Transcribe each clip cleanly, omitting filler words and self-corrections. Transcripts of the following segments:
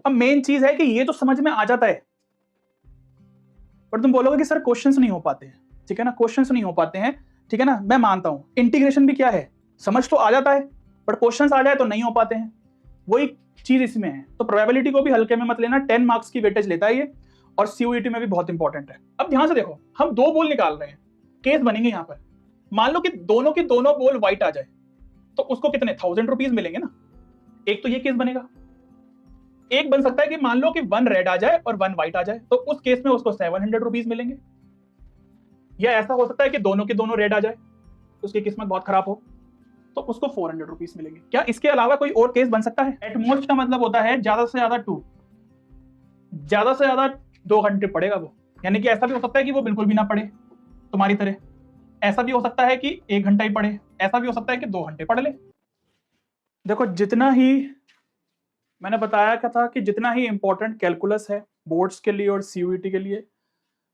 अब मेन चीज है कि ये तो समझ में आ जाता है, पर तुम बोलोगे कि सर क्वेश्चंस नहीं हो पाते हैं, ठीक है ना, क्वेश्चंस नहीं हो पाते हैं, ठीक है ना, मैं मानता हूं इंटीग्रेशन भी क्या है, समझ तो आ जाता है बट क्वेश्चंस आ जाए तो नहीं हो पाते हैं, वही चीज इसमें है। तो प्रोबेबिलिटी को भी हल्के में मत लेना, 10 मार्क्स की वेटेज लेता है ये, और सीयूईटी में भी बहुत इंपॉर्टेंट है। अब ध्यान से देखो, हम दो बोल निकाल रहे हैं, केस बनेंगे यहाँ पर, मान लो कि दोनों के दोनों बोल व्हाइट आ जाए तो उसको कितने 1000 रुपीज मिलेंगे ना, एक तो ये केस बनेगा। एक बन सकता है कि मान लो कि 1 रेड आ जाए और 1 व्हाइट आ जाए, तो उस केस में उसको 700 रुपीज मिलेंगे। या ऐसा हो सकता है कि दोनों के दोनों रेड आ जाए, उसकी किस्मत बहुत खराब हो, तो उसको 400 रुपीज मिलेंगे। क्या इसके अलावा कोई और केस बन सकता है? एटमोस्ट का मतलब होता है ज्यादा से ज्यादा 2, ज्यादा से ज्यादा 2 घंटे पढ़ेगा वो, यानी कि ऐसा भी हो सकता है कि वो बिल्कुल भी ना पढ़े तुम्हारी तरह, ऐसा भी हो सकता है कि 1 घंटा ही पढ़े, ऐसा भी हो सकता है कि 2 घंटे पढ़ ले। देखो जितना ही मैंने बताया क्या था कि जितना ही इंपॉर्टेंट कैलकुलस है बोर्ड्स के लिए और सीयूईटी के लिए,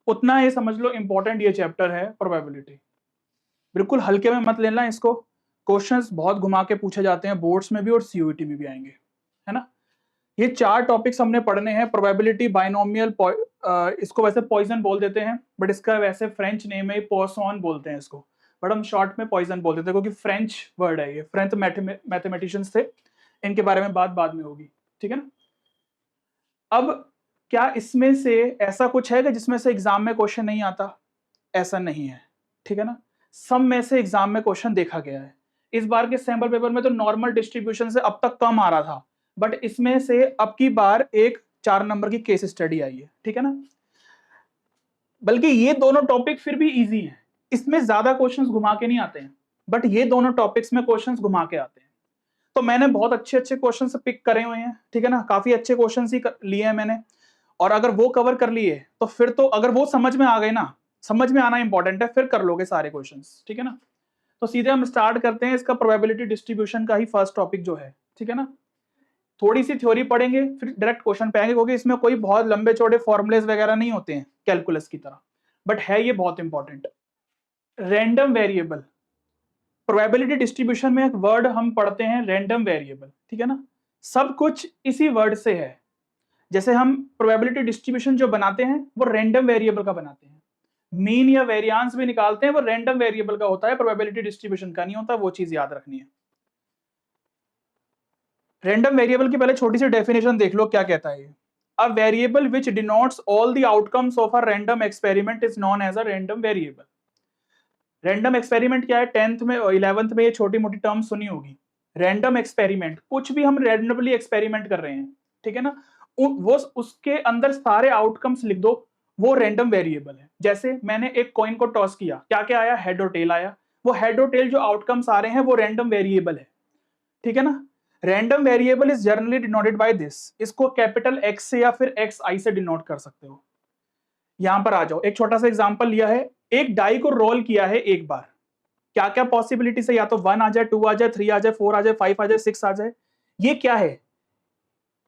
उतना ही समझ लो इंपॉर्टेंट ये चैप्टर है प्रोबेबिलिटी। बिल्कुल हल्के में मत लेना इसको, क्वेश्चंस बहुत घुमा के पूछे जाते हैं बोर्ड्स में भी और सीयूईटी में भी आएंगे, है ना। ये 4 टॉपिक्स हमने पढ़ने हैं, प्रोबेबिलिटी, बाइनोमियल, इसको वैसे पॉइजन बोल देते हैं बट इसका वैसे फ्रेंच नेम है, पॉइसन बोलते हैं इसको, बट हम शॉर्ट में पॉइजन बोल देते हैं क्योंकि फ्रेंच वर्ड है ये, फ्रेंच मैथमेटिशियंस थे, इनके बारे में बात बाद में होगी, ठीक है ना। अब क्या इसमें से ऐसा कुछ है कि जिसमें से एग्जाम में क्वेश्चन नहीं आता? ऐसा नहीं है, ठीक है ना। सब में से एग्जाम में क्वेश्चन देखा गया है। इस बार के सैंपल पेपर में तो नॉर्मल डिस्ट्रीब्यूशन से अब तक कम आ रहा था, बट इसमें से अब की बार एक 4 नंबर की केस स्टडी आई है, ठीक है ना। बल्कि ये दोनों टॉपिक फिर भी इजी हैं, इसमें ज्यादा क्वेश्चंस घुमा के नहीं आते हैं, बट ये दोनों टॉपिक्स में क्वेश्चंस घुमा के आते हैं। तो मैंने बहुत अच्छे अच्छे क्वेश्चंस पिक करे हुए हैं, ठीक है ना, काफी अच्छे क्वेश्चंस ही लिए हैं मैंने, और अगर वो कवर कर लिए तो फिर तो अगर वो समझ में आ गए ना, समझ में आना इंपॉर्टेंट है, फिर कर लोगे सारे क्वेश्चंस, ठीक है ना। तो सीधे हम स्टार्ट करते हैं इसका प्रोबेबिलिटी डिस्ट्रीब्यूशन का ही फर्स्ट टॉपिक जो है, ठीक है ना। थोड़ी सी थ्योरी पढ़ेंगे फिर डायरेक्ट क्वेश्चन पे आएंगे, क्योंकि इसमें कोई बहुत लंबे चौड़े फॉर्मुलेस वगैरह नहीं होते हैं कैलकुलस की तरह, बट है ये बहुत important. Random variable, probability distribution में एक वर्ड हम पढ़ते हैं रैंडम वेरिएबल, ठीक है ना। सब कुछ इसी वर्ड से है, जैसे हम प्रोबेबिलिटी डिस्ट्रीब्यूशन जो बनाते हैं वो रैंडम वेरिएबल का बनाते हैं, मीन या वेरिएंस भी निकालते हैं वो रैंडम वेरिएबल का होता है, प्रोबेबिलिटी डिस्ट्रीब्यूशन का नहीं होता, वो चीज याद रखनी है। रैंडम वेरिएबल की पहले छोटी सी डेफिनेशन देख लो क्या कहता है ये। A variable which denotes all the outcomes of a random experiment is known as a random variable. Random experiment क्या है, 10th में 11th में ये छोटी मोटी टर्म सुनी होगी। रैंडम एक्सपेरिमेंट, कुछ भी हम रैंडमली एक्सपेरिमेंट कर रहे हैं, ठीक है ना, वो उसके अंदर सारे आउटकम्स लिख दो, वो रैंडम वेरिएबल है। जैसे मैंने एक कॉइन को टॉस किया, क्या क्या आया, हेड और टेल आया, वो हेड और टेल जो आउटकम्स आ रहे हैं वो रैंडम वेरिएबल है, ठीक है ना। Random variable is generally denoted by this, इसको कैपिटल एक्स से या फिर एक्स आई से डिनोट कर सकते हो। यहां पर आ जाओ, एक छोटा सा एग्जांपल लिया है, एक डाई को रोल किया है एक बार, क्या क्या पॉसिबिलिटी है, या तो 1 आ जाए, 2 आ जाए, 3 आ जाए, 4 आ जाए, 5 आ जाए, 6 आ जाए, ये क्या है,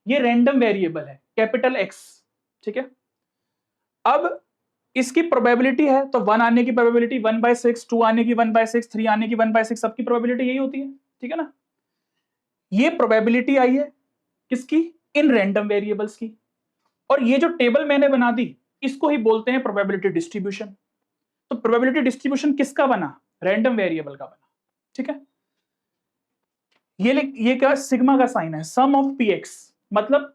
ये रैंडम वेरिएबल है, कैपिटल एक्स, ठीक है। अब इसकी प्रोबेबिलिटी है तो 1 आने की प्रोबेबिलिटी 1/6, 2 आने की 1/6, 3 आने की 1/6, सबकी प्रोबेबिलिटी यही होती है, ठीक है ना। ये प्रोबेबिलिटी आई है किसकी, इन रैंडम वेरिएबल्स की, और ये जो टेबल मैंने बना दी इसको ही बोलते हैं प्रोबेबिलिटी डिस्ट्रीब्यूशन। तो प्रोबेबिलिटी डिस्ट्रीब्यूशन किसका बना, रैंडम वेरिएबल का बना, ठीक है। ये क्या, सिग्मा का साइन है, सम ऑफ px, मतलब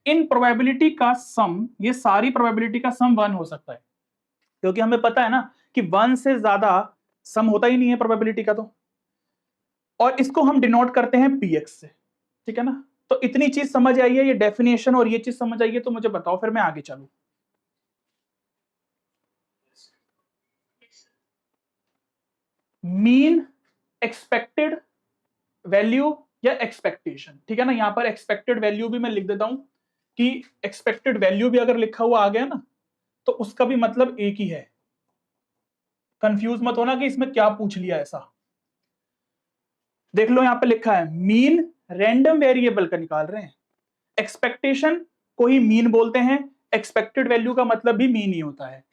इन प्रोबेबिलिटी का सम, ये सारी प्रोबेबिलिटी का सम 1 हो सकता है, क्योंकि हमें पता है ना कि 1 से ज्यादा सम होता ही नहीं है प्रोबेबिलिटी का, तो और इसको हम डिनोट करते हैं px से, ठीक है ना। तो इतनी चीज समझ आई है, ये डेफिनेशन और ये चीज समझ आई है, तो मुझे बताओ फिर मैं आगे चलूं। मीन, एक्सपेक्टेड वैल्यू या एक्सपेक्टेशन, ठीक है ना। यहां पर एक्सपेक्टेड वैल्यू भी मैं लिख देता हूं कि एक्सपेक्टेड वैल्यू भी अगर लिखा हुआ आ गया ना तो उसका भी मतलब एक ही है, कंफ्यूज मत होना कि इसमें क्या पूछ लिया ऐसा। देख लो यहां पे लिखा है मीन, रैंडम वेरिएबल का निकाल रहे हैं, एक्सपेक्टेशन को ही मीन बोलते हैं, एक्सपेक्टेड वैल्यू का मतलब भी मीन ही होता है।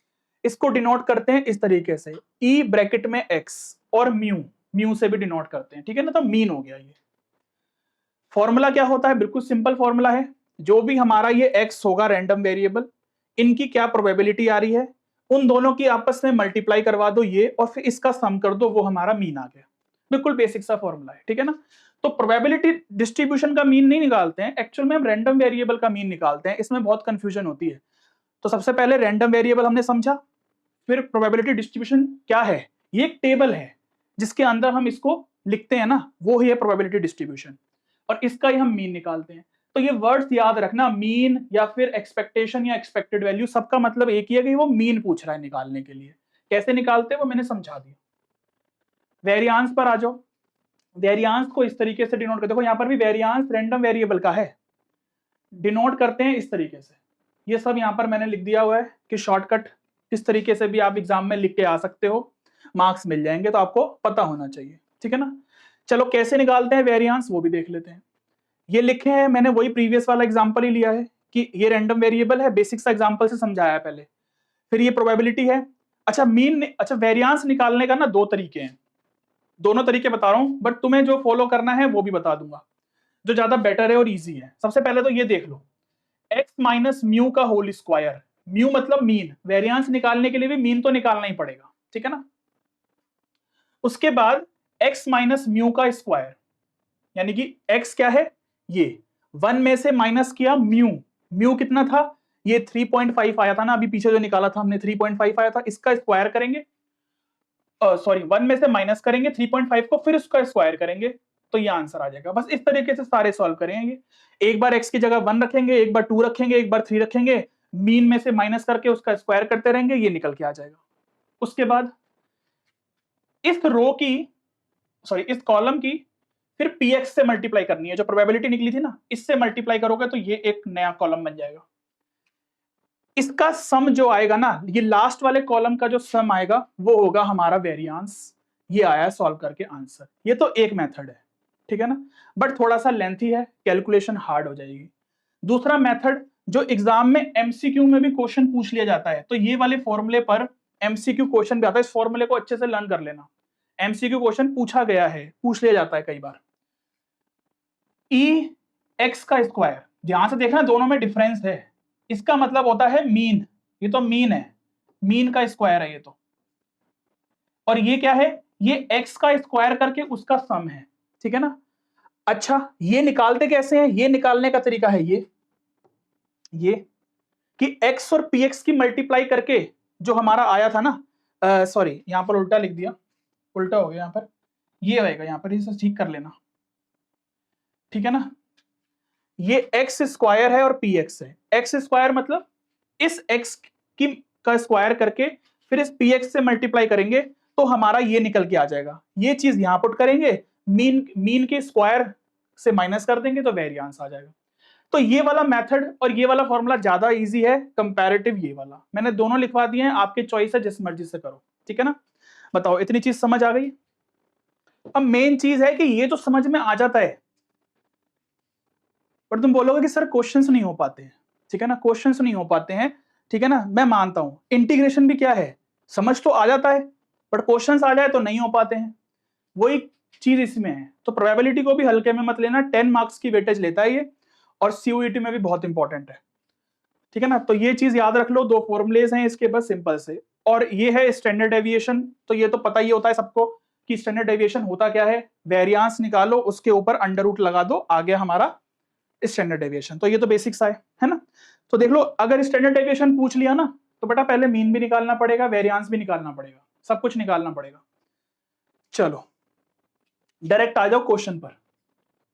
इसको डिनोट करते हैं इस तरीके से, ई ब्रैकेट में एक्स और म्यू, म्यू से भी डिनोट करते हैं, ठीक है ना। तो मीन हो गया ये। फॉर्मूला क्या होता है, बिल्कुल सिंपल फॉर्मूला है, जो भी हमारा ये x होगा रैंडम वेरिएबल, इनकी क्या प्रोबेबिलिटी आ रही है, उन दोनों की आपस में मल्टीप्लाई करवा दो ये, और फिर इसका सम कर दो, वो हमारा मीन आ गया। बिल्कुल बेसिक सा फॉर्मूला है, ठीक है ना। तो प्रोबेबिलिटी डिस्ट्रीब्यूशन का मीन नहीं निकालते हैं, एक्चुअल में हम रैंडम वेरिएबल का मीन निकालते हैं, इसमें बहुत कंफ्यूजन होती है। तो सबसे पहले रैंडम वेरिएबल हमने समझा, फिर प्रोबेबिलिटी डिस्ट्रीब्यूशन क्या है, ये एक टेबल है जिसके अंदर हम इसको लिखते हैं ना, वो ही है प्रोबेबिलिटी डिस्ट्रीब्यूशन, और इसका ही हम मीन निकालते हैं। तो ये वर्ड्स याद रखना, मीन या फिर एक्सपेक्टेशन या एक्सपेक्टेड वैल्यू, सबका मतलब एक ही है कि वो मीन पूछ रहा है निकालने के लिए। कैसे निकालते हैं वो मैंने समझा दिया। वेरियांस पर आ जाओ। वेरियांस को इस तरीके से डिनोट कर, देखो यहां पर भी वेरियांस रैंडम वेरिएबल का है, डिनोट करते हैं इस तरीके से। ये सब यहां पर मैंने लिख दिया हुआ है कि शॉर्टकट किस तरीके से भी आप एग्जाम में लिख के आ सकते हो, मार्क्स मिल जाएंगे, तो आपको पता होना चाहिए, ठीक है ना। चलो कैसे निकालते हैं वेरियांस वो भी देख लेते हैं। ये लिखे हैं मैंने, वही प्रीवियस वाला एग्जांपल ही लिया है कि ये रैंडम वेरिएबल है, बेसिक सा एग्जांपल से समझाया है पहले। फिर ये प्रोबेबिलिटी है। अच्छा अच्छा वेरियांस निकालने का ना दो तरीके हैं, दोनों तरीके बता रहा हूं, बट तुम्हें जो फॉलो करना है वो भी बता दूंगा, जो ज्यादा बेटर है और ईजी है। सबसे पहले तो ये देख लो, एक्स माइनस म्यू का होल स्क्वायर, म्यू मतलब मीन, वेरियांस निकालने के लिए भी मीन तो निकालना ही पड़ेगा, ठीक है ना। उसके बाद एक्स माइनस म्यू का स्क्वायर, यानी कि एक्स क्या है, ये 1 में से माइनस किया म्यू, म्यू कितना था, ये 3.5 आया था ना, अभी पीछे जो निकाला था हमने 3.5 आया था, इसका स्क्वायर करेंगे, सॉरी 1 में से माइनस करेंगे 3.5 को, फिर उसका स्क्वायर करेंगे, तो ये आंसर आ जाएगा। बस इस तरीके से सारे सॉल्व करेंगे, एक बार x की जगह 1 रखेंगे, एक बार 2 रखेंगे, एक बार 3 रखेंगे, मीन में से माइनस करके उसका स्क्वायर करते रहेंगे, ये निकल के आ जाएगा। उसके बाद इस रो की, सॉरी इस कॉलम की फिर px से मल्टीप्लाई करनी है, जो प्रोबेबिलिटी निकली थी ना, इससे मल्टीप्लाई करोगे तो ये एक नया कॉलम बन जाएगा। इसका सम जो आएगा ना, ये लास्ट वाले कॉलम का जो सम आएगा वो होगा हमारा वेरियांस। ये आया सॉल्व करके आंसर। ये तो एक मेथड है, ठीक है ना, बट थोड़ा सा लेंथी है, कैलकुलेशन हार्ड हो जाएगी। दूसरा मेथड जो एग्जाम में एमसीक्यू में भी क्वेश्चन पूछ लिया जाता है, तो ये वाले फॉर्मूले पर एमसीक्यू क्वेश्चन भी आता है, इस फॉर्मूले को अच्छे से लर्न कर लेना, एमसीक्यू क्वेश्चन पूछा गया है, पूछ लिया जाता है कई बार। ई एक्स का स्क्वायर, ध्यान से देखना दोनों में डिफरेंस है, इसका मतलब होता है मीन, ये तो मीन है, मीन का स्क्वायर है ये तो, और ये क्या है, ये एक्स का स्क्वायर करके उसका सम है, ठीक है ना। अच्छा ये निकालते कैसे हैं, ये निकालने का तरीका है ये कि x और px की मल्टीप्लाई करके जो हमारा आया था ना, सॉरी यहां पर उल्टा लिख दिया, उल्टा हो गया, यहां पर ये आएगा, यहां पर इसे ठीक कर लेना, ठीक है ना। ये एक्स स्क्वायर है और px है, एक्स स्क्वायर मतलब इस x की का स्क्वायर करके फिर इस px से मल्टीप्लाई करेंगे तो हमारा ये निकल के आ जाएगा, ये चीज यहां पुट करेंगे, मीन के स्क्वायर से माइनस कर देंगे तो वेरियांस आ जाएगा। तो ये वाला मेथड और ये वाला फॉर्मूला ज्यादा इजी है कंपैरेटिव, ये वाला मैंने दोनों लिखवा दिए हैं, आपके चॉइस है, जिस मर्जी से करो, ठीक है ना। बताओ इतनी चीज समझ आ गई। अब मेन चीज है कि ये तो समझ में आ जाता है, पर तुम बोलोगे कि सर क्वेश्चंस नहीं हो पाते हैं, ठीक है ना, क्वेश्चंस नहीं हो पाते हैं, ठीक है ना, मैं मानता हूं इंटीग्रेशन भी क्या है, समझ तो आ जाता है, बट क्वेश्चंस आ जाए तो नहीं हो पाते हैं, वही चीज इसमें है। तो प्रोबेबिलिटी को भी हल्के में मत लेना, 10 मार्क्स की वेटेज लेता है ये, और सीयूईटी में भी बहुत इंपॉर्टेंट है, ठीक है ना। तो ये चीज याद रख लो, दो फॉर्मुलेज हैं इसके बस सिंपल से, और ये है स्टैंडर्ड डेविएशन, तो ये तो पता ही होता है सबको कि स्टैंडर्ड डेविएशन होता क्या है, वेरियांस निकालो उसके ऊपर अंडर रूट लगा दो, आ गया हमारा स्टैंडर्ड डेविएशन। तो ये तो बेसिक सा है ना। तो देख लो अगर स्टैंडर्ड डेविएशन पूछ लिया ना, तो बेटा पहले मीन भी निकालना पड़ेगा, वेरियांस भी निकालना पड़ेगा, सब कुछ निकालना पड़ेगा। चलो डायरेक्ट आ जाओ क्वेश्चन पर,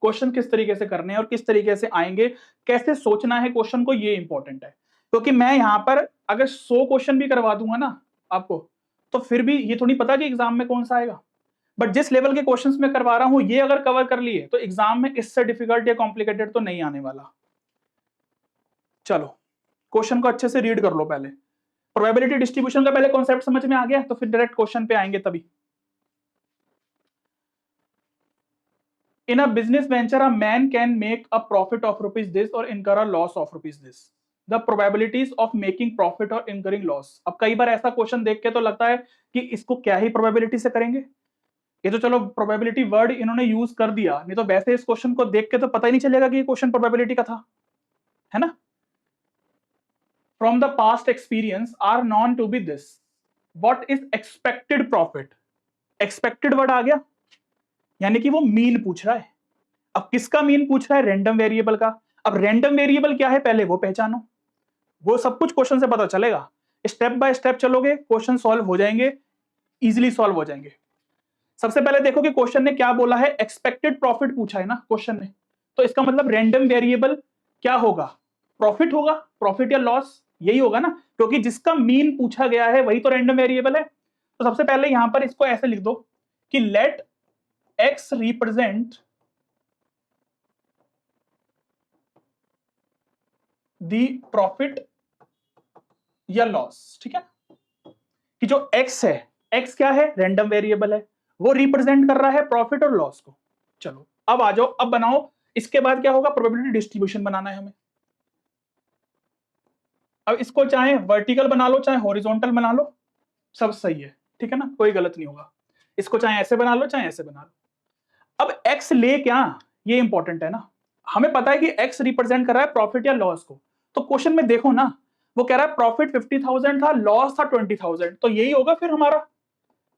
क्वेश्चन किस तरीके से करने हैं और किस तरीके से आएंगे, कैसे सोचना है क्वेश्चन को, ये इंपॉर्टेंट है। क्योंकि मैं यहां पर अगर 100 क्वेश्चन भी करवा दूंगा ना आपको, तो फिर भी ये थोड़ी पता कि एग्जाम में कौन सा आएगा, बट जिस लेवल के क्वेश्चंस मैं करवा रहा हूं ये अगर कवर कर लिए तो एग्जाम में इससे डिफिकल्ट या कॉम्प्लिकेटेड तो नहीं आने वाला। चलो क्वेश्चन को अच्छे से रीड कर लो पहले, प्रोबेबिलिटी डिस्ट्रीब्यूशन का पहले कॉन्सेप्ट समझ में आ गया तो फिर डायरेक्ट क्वेश्चन पे आएंगे तभी। In a business venture, a man can make a profit of rupees this or incur a loss of rupees this. The probabilities of making profit or incurring loss. अब कई बार ऐसा क्वेश्चन देख के तो लगता है कि इसको क्या ही प्रोबेबिलिटी से करेंगे, ये तो चलो प्रोबेबिलिटी वर्ड इन्होंने यूज कर दिया, नहीं तो वैसे इस क्वेश्चन को देख के तो पता ही नहीं चलेगा कि ये क्वेश्चन प्रोबेबिलिटी का था। है ना, from the past experience are known to be this, what is expected profit, expected word आ गया, यानी कि वो मीन पूछ रहा है। अब किसका मीन पूछ रहा है, रैंडम वेरिएबल का। अब रैंडम वेरिएबल क्या है पहले वो पहचानो, वो सब कुछ क्वेश्चन से पता चलेगा, स्टेप बाय स्टेप चलोगे क्वेश्चन सॉल्व हो जाएंगे, इजीली सॉल्व हो जाएंगे। सबसे पहले देखो कि क्वेश्चन ने क्या बोला है, एक्सपेक्टेड प्रॉफिट पूछा है ना क्वेश्चन ने, तो इसका मतलब रैंडम वेरिएबल क्या होगा, प्रॉफिट होगा, प्रॉफिट या लॉस यही होगा ना, क्योंकि जिसका मीन पूछा गया है वही तो रैंडम वेरिएबल है। तो सबसे पहले यहां पर इसको ऐसे लिख दो कि let X represent the profit या लॉस, ठीक है, कि जो एक्स है, एक्स क्या है, रैंडम वेरिएबल है, वो रिप्रेजेंट कर रहा है प्रॉफिट और लॉस को। चलो अब आ जाओ, अब बनाओ, इसके बाद क्या होगा, प्रोबेबिलिटी डिस्ट्रीब्यूशन बनाना है हमें। अब इसको चाहे वर्टिकल बना लो चाहे हॉरिजॉन्टल बना लो, सब सही है, ठीक है ना, कोई गलत नहीं होगा। इसको चाहे ऐसे बना लो चाहे ऐसे बना लो। अब एक्स ले क्या, ये इंपॉर्टेंट है ना, हमें पता है कि एक्स रिप्रेजेंट कर रहा है प्रॉफिट या लॉस को, तो क्वेश्चन में देखो ना, वो कह रहा है प्रॉफिट 50,000 था, लॉस था 20,000, तो यही होगा फिर हमारा,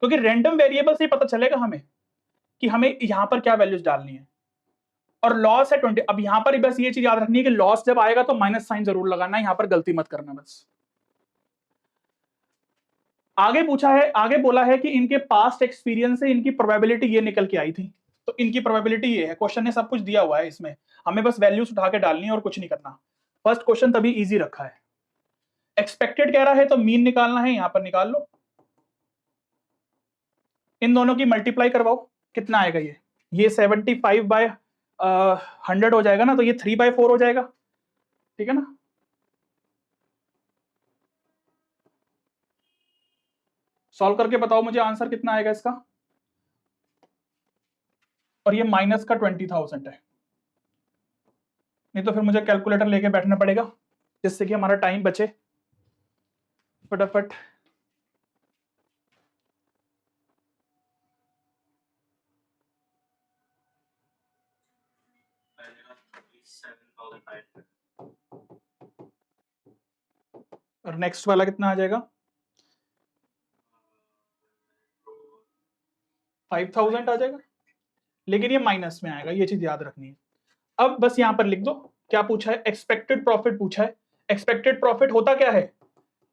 क्योंकि रैंडम वेरिएबल से ही पता चलेगा हमें कि हमें यहां पर क्या वैल्यूज डालनी है, और लॉस है 20। अब यहां पर बस ये चीज याद रखनी है कि लॉस जब आएगा तो माइनस साइन जरूर लगाना है, यहां पर गलती मत करना बस। आगे पूछा है, आगे बोला है कि इनके पास्ट एक्सपीरियंस से इनकी प्रोबेबिलिटी ये निकल के आई थी, तो इनकी प्रोबेबिलिटी ये है, क्वेश्चन ने सब कुछ दिया हुआ है इसमें, हमें बस वैल्यूज उठा के डालनी है और कुछ नहीं करना। फर्स्ट क्वेश्चन तभी इजी रखा है। एक्सपेक्टेड कह रहा है तो मीन निकालना है, यहां पर निकाल लो, इन दोनों की मल्टीप्लाई करवाओ, कितना आएगा ये 75/100 हो जाएगा ना, तो ये 3/4 हो जाएगा, ठीक है ना। सॉल्व करके बताओ मुझे आंसर कितना आएगा इसका, और ये माइनस का 20,000 है, नहीं तो फिर मुझे कैलकुलेटर लेके बैठना पड़ेगा जिससे कि हमारा टाइम बचे। फटाफट और नेक्स्ट वाला कितना आ जाएगा, 5,000 आ जाएगा, लेकिन ये माइनस में आएगा, ये चीज याद रखनी है। अब बस यहां पर लिख दो क्या पूछा है, एक्सपेक्टेड प्रॉफिट पूछा है। एक्सपेक्टेड प्रॉफिट होता क्या है,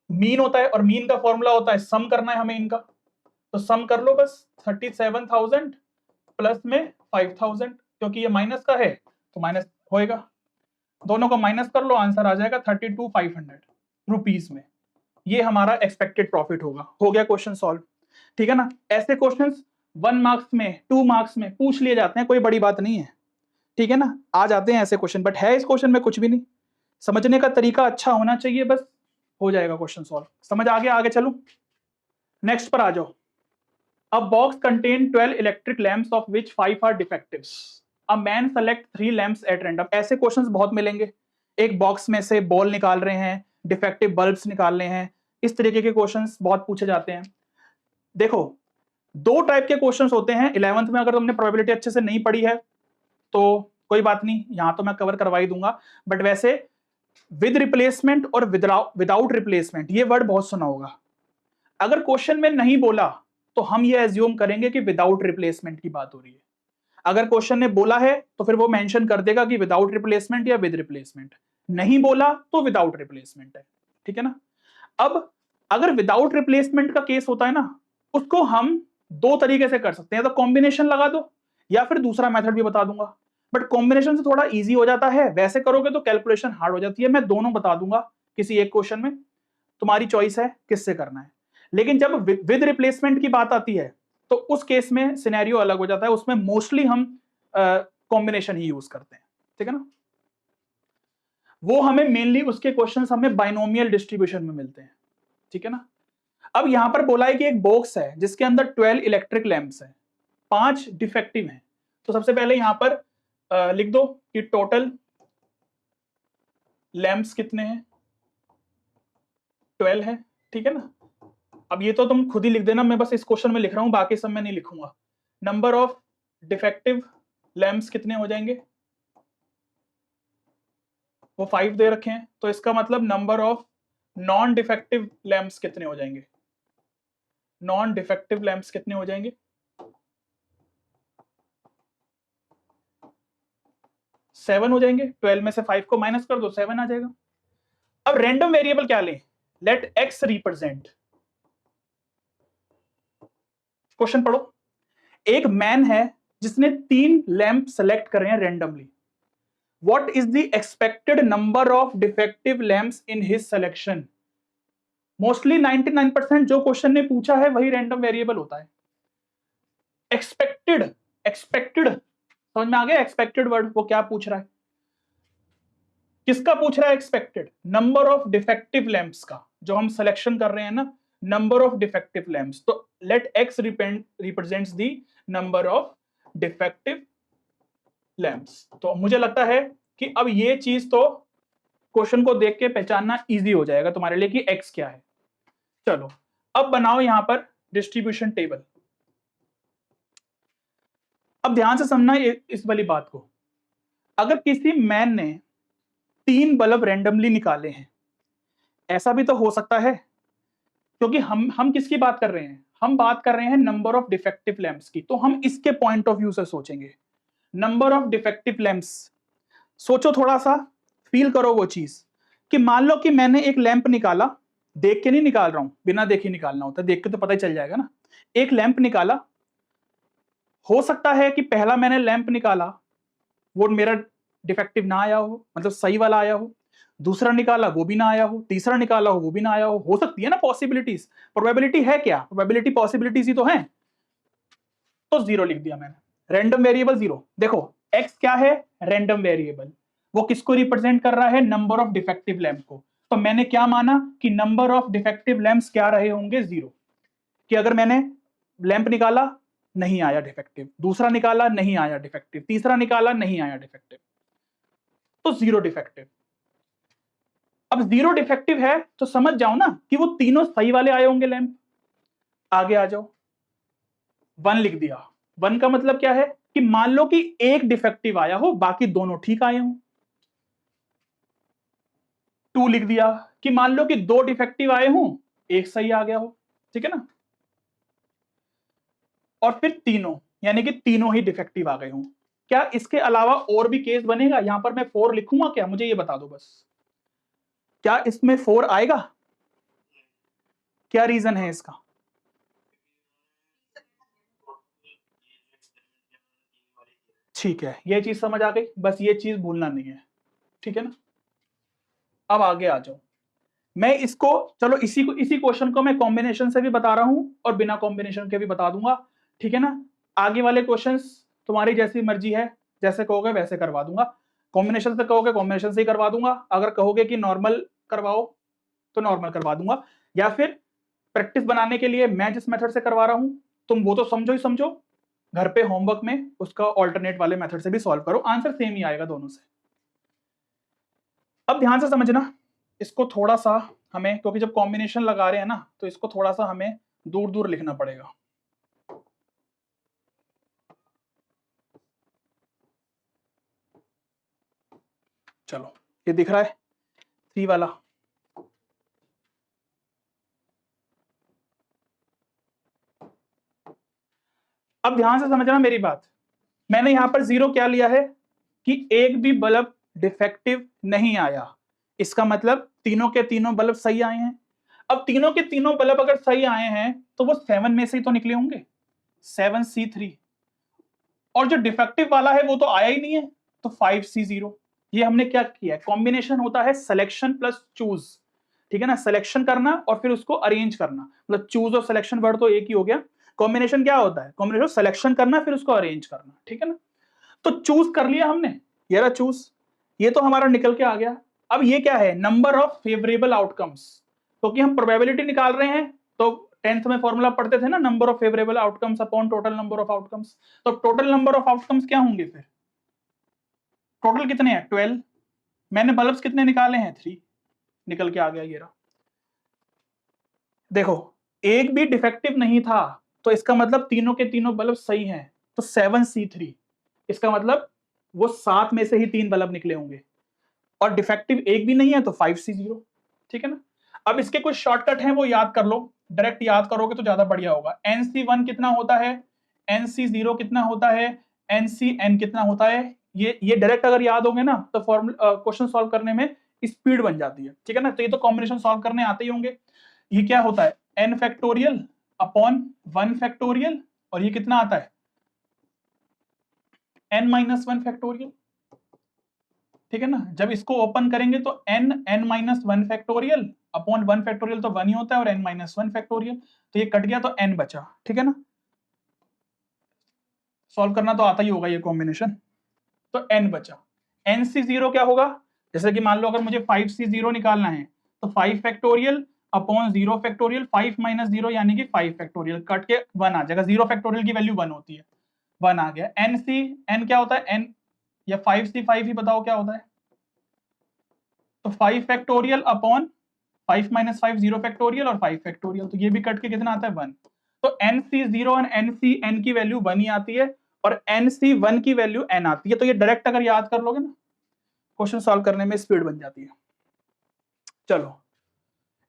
मीन होता है, और मीन का फॉर्मूला होता है सम करना है हमें इनका, तो सम कर लो बस, 37,000 प्लस में 5,000, क्योंकि ये माइनस का है तो माइनस होएगा, दोनों को माइनस कर लो, आंसर आ जाएगा 32,500 रुपीज में, ये हमारा एक्सपेक्टेड प्रॉफिट होगा। हो गया क्वेश्चन सॉल्व, ठीक है ना। ऐसे क्वेश्चंस 1 मार्क्स में 2 मार्क्स में पूछ लिए जाते हैं, कोई बड़ी बात नहीं है, ठीक है ना, आ जाते हैं ऐसे क्वेश्चन, बट है इस क्वेश्चन में कुछ भी नहीं, समझने का तरीका अच्छा होना चाहिए, बस हो जाएगा क्वेश्चन सॉल्व। समझ आ गया, आगे चलूं, नेक्स्ट पर आ जाओ। A box contain 12 electric lamps of which 5 are defectives. A man select 3 lamps at random. ऐसे क्वेश्चंस बहुत मिलेंगे, एक बॉक्स में से बॉल निकाल रहे हैं, डिफेक्टिव बल्ब्स निकाल रहे हैं, इस तरीके के क्वेश्चंस बहुत पूछे जाते हैं। देखो, दो टाइप के क्वेश्चंस होते हैं 11th में, अगर तुमने प्रोबेबिलिटी अच्छे से नहीं पढ़ी है तो कोई बात नहीं, यहां तो मैं कवर करवा ही दूंगा, बट वैसे विद रिप्लेसमेंट और विदाउट रिप्लेसमेंट ये वर्ड बहुत सुना होगा। अगर क्वेश्चन में नहीं बोला तो हम ये एज्यूम करेंगे कि विदाउट रिप्लेसमेंट की बात हो रही है, अगर क्वेश्चन ने बोला है तो फिर वो मेंशन कर देगा कि विदाउट रिप्लेसमेंट या विद रिप्लेसमेंट, नहीं बोला तो विदाउट रिप्लेसमेंट है, ठीक है ना। अब अगर विदाउट रिप्लेसमेंट का केस होता है ना, उसको हम दो तरीके से कर सकते हैं, तो कॉम्बिनेशन लगा दो या फिर दूसरा मेथड भी बता दूंगा, बट कॉम्बिनेशन से थोड़ा इजी हो जाता है, वैसे करोगे तो कैलकुलेशन हार्ड हो जाती है। मैं दोनों बता दूंगा किसी एक क्वेश्चन में, तुम्हारी चॉइस है किससे करना है। लेकिन जब विद रिप्लेसमेंट की बात आती है तो उस केस में सिनेरियो अलग हो जाता है, उसमें मोस्टली हम कॉम्बिनेशन ही यूज करते हैं, ठीक है ना। वो हमें मेनली उसके क्वेश्चंस हमें बाइनोमियल डिस्ट्रीब्यूशन में मिलते हैं, ठीक है ना। अब यहां पर बोला है कि एक बॉक्स है जिसके अंदर 12 इलेक्ट्रिक लैंप्स हैं, 5 डिफेक्टिव हैं, तो सबसे पहले यहां पर लिख दो कि टोटल लैंप्स कितने हैं, 12 है, ठीक है ना। अब ये तो तुम खुद ही लिख देना, मैं बस इस क्वेश्चन में लिख रहा हूं, बाकी सब मैं नहीं लिखूंगा। नंबर ऑफ डिफेक्टिव लैंप्स कितने हो जाएंगे, वो 5 दे रखे हैं, तो इसका मतलब number of non defective lamps कितने हो जाएंगे? नॉन डिफेक्टिव लैंप्स कितने हो जाएंगे? 7 हो जाएंगे। 12 में से 5 को माइनस कर दो, 7 आ जाएगा। अब रैंडम वेरिएबल क्या लें? लेट एक्स रिप्रेजेंट, क्वेश्चन पढ़ो। एक मैन है जिसने 3 लैंप सेलेक्ट करे हैं randomly. What is the expected number of defective lamps in his selection? Mostly 99% जो क्वेश्चन ने पूछा है वही रैंडम वेरिएबल होता है। एक्सपेक्टेड, एक्सपेक्टेड समझ में आ गया? एक्सपेक्टेड वर्ड वो क्या पूछ रहा है? किसका पूछ रहा है? Expected number of defective lamps का, जो हम सिलेक्शन कर रहे हैं ना, नंबर ऑफ डिफेक्टिव लैंप्स। तो let X represents the number of defective lamps. तो मुझे लगता है कि अब ये चीज तो क्वेश्चन को देख के पहचानना इजी हो जाएगा तुम्हारे लिए कि एक्स क्या है। चलो अब बनाओ यहां पर डिस्ट्रीब्यूशन टेबल। अब ध्यान से समझना इस वाली बात को। अगर किसी मैन ने 3 बल्ब रैंडमली निकाले हैं, ऐसा भी तो हो सकता है, क्योंकि हम किसकी बात कर रहे हैं? हम बात कर रहे हैं नंबर ऑफ डिफेक्टिव लैंप्स की। तो हम इसके पॉइंट ऑफ व्यू से सोचेंगे, नंबर ऑफ डिफेक्टिव लैंप्स। सोचो थोड़ा सा, फील करो वो चीज कि मान लो कि मैंने एक लैंप निकाला, देख के नहीं निकाल रहा हूं, बिना देखे निकालना होता है, देख के तो पता ही चल जाएगा ना। एक लैंप निकाला, हो सकता है कि पहला मैंने लैंप निकाला वो मेरा डिफेक्टिव ना आया हो, मतलब सही वाला आया हो। दूसरा निकाला वो भी ना आया हो, तीसरा निकाला हो वो भी ना आया हो सकती है ना पॉसिबिलिटीज। प्रोबेबिलिटी है क्या? प्रोबेबिलिटी पॉसिबिलिटीज ही तो है। तो 0 लिख दिया मैंने, रैंडम वेरिएबल 0। देखो x क्या है? Random variable. वो किसको रिप्रेजेंट कर रहा है? नंबर ऑफ डिफेक्टिव लैंप को। तो मैंने क्या माना कि नंबर ऑफ डिफेक्टिव लैंप्स क्या रहे होंगे? 0। कि अगर मैंने लैंप निकाला नहीं आया डिफेक्टिव, दूसरा निकाला नहीं आया डिफेक्टिव, तीसरा निकाला नहीं आया डिफेक्टिव, तो 0 डिफेक्टिव। अब 0 डिफेक्टिव है तो समझ जाओ ना कि वो तीनों सही वाले आए होंगे लैंप। आगे आ जाओ, 1 लिख दिया। 1 का मतलब क्या है कि मान लो कि एक डिफेक्टिव आया हो, बाकी दोनों ठीक आए हों। 2 लिख दिया कि मान लो कि 2 डिफेक्टिव आए हों, एक सही आ गया हो। ठीक है ना? और फिर तीनों, यानी कि तीनों ही डिफेक्टिव आ गए हों। क्या इसके अलावा और भी केस बनेगा? यहां पर मैं 4 लिखूंगा क्या? मुझे ये बता दो बस, क्या इसमें 4 आएगा? क्या रीजन है इसका? ठीक है, ये चीज समझ आ गई, बस ये चीज भूलना नहीं है। ठीक है ना? अब आगे आ जाओ। मैं इसको, चलो इसी क्वेश्चन को मैं कॉम्बिनेशन से भी बता रहा हूं और बिना कॉम्बिनेशन के भी बता दूंगा। ठीक है ना? आगे वाले क्वेश्चंस तुम्हारी जैसी मर्जी है, जैसे कहोगे वैसे करवा दूंगा। कॉम्बिनेशन से कहोगे कॉम्बिनेशन से ही करवा दूंगा, अगर कहोगे कि नॉर्मल करवाओ तो नॉर्मल करवा दूंगा, या फिर प्रैक्टिस बनाने के लिए मैं जिस मेथड से करवा रहा हूं तुम वो तो समझो ही समझो, घर पे होमवर्क में उसका ऑल्टरनेट वाले मेथड से भी सॉल्व करो, आंसर सेम ही आएगा दोनों से। अब ध्यान से समझना, इसको थोड़ा सा हमें, क्योंकि जब कॉम्बिनेशन लगा रहे हैं ना तो इसको थोड़ा सा हमें दूर दूर लिखना पड़ेगा। चलो ये दिख रहा है 3 वाला। अब ध्यान से समझना मेरी बात, मैंने यहां पर 0 क्या लिया है कि एक भी बल्ब डिफेक्टिव नहीं आया, इसका मतलब तीनों के तीनों बल्ब सही आए हैं। अब तीनों के तीनों बल्ब अगर सही आए हैं तो वो 7 में से ही तो निकले होंगे, 7C3। और जो डिफेक्टिव वाला है वो तो आया ही नहीं है, तो 5C0। ये हमने क्या किया? कॉम्बिनेशन होता है सिलेक्शन प्लस चूज। ठीक है ना? सिलेक्शन करना और फिर उसको अरेंज करना, मतलब चूज और सिलेक्शन वर्ड तो एक ही हो गया। कॉम्बिनेशन क्या होता है? कॉम्बिनेशन सिलेक्शन करना फिर उसको अरेंज करना। ठीक है ना? तो चूज कर लिया हमने, ये रहा चूज, ये तो हमारा निकल के आ गया। अब ये क्या है? नंबर ऑफ फेवरेबल आउटकम्स, क्योंकि हम प्रोबेबिलिटी निकाल रहे हैं। तो 10th में फॉर्मूला पढ़ते थे ना, number of favourable outcomes upon total number of outcomes. तो टोटल नंबर ऑफ आउटकम्स क्या होंगे फिर? टोटल कितने हैं? 12। मैंने बल्ब्स कितने निकाले हैं? 3, निकल के आ गया ये रहा। देखो एक भी डिफेक्टिव नहीं था, तो इसका मतलब तीनों के तीनों बल्ब सही हैं, तो 7C3, इसका मतलब वो 7 में से ही 3 बल्ब निकले होंगे। और डिफेक्टिव एक भी नहीं है तो 5C0, ठीक है ना। अब इसके कुछ शॉर्टकट हैं वो याद कर लो, डायरेक्ट याद करोगे तो ज्यादा बढ़िया होगा। NC1 कितना होता है, NC0 कितना होता है, NCN कितना होता है, ये डायरेक्ट अगर याद होंगे ना तो फॉर्मूला क्वेश्चन सॉल्व करने में स्पीड बन जाती है, ठीक है ना। तो ये तो कॉम्बिनेशन सॉल्व करने आते ही होंगे। ये क्या होता है, n फैक्टोरियल अपॉन 1 फैक्टोरियल, और ये कितना आता है n-1 फैक्टोरियल, ठीक है ना। जब इसको ओपन करेंगे तो n-1 फैक्टोरियल अपॉन 1 फैक्टोरियल तो 1 ही होता है, और n-1 फैक्टोरियल, तो ये कट गया तो n बचा, ठीक है ना। सॉल्व करना तो आता ही होगा ये कॉम्बिनेशन, तो n बचा। NC0 क्या होगा, जैसे कि मान लो अगर मुझे 5C0 निकालना है तो 5 फैक्टोरियल अपॉन 0 फैक्टोरियल, 5 माइनस 0 यानी कि 5 फैक्टोरियल, कट के 1 आ जाएगा, 0 फैक्टोरियल की वैल्यू 1 होती है, 1 आ गया। n क्या होता है, n या 5C5 ही बताओ क्या होता है, तो 5 फैक्टोरियल अपॉन 5 माइनस 5 0 फैक्टोरियल और 5 फैक्टोरियल, तो ये भी कट के कितना आता है 1। तो NC0 और NCN की वैल्यू 1 ही आती है और NC1 की वैल्यू n आती है। तो ये डायरेक्ट अगर याद कर लोगे ना क्वेश्चन सॉल्व करने में स्पीड बन जाती है। चलो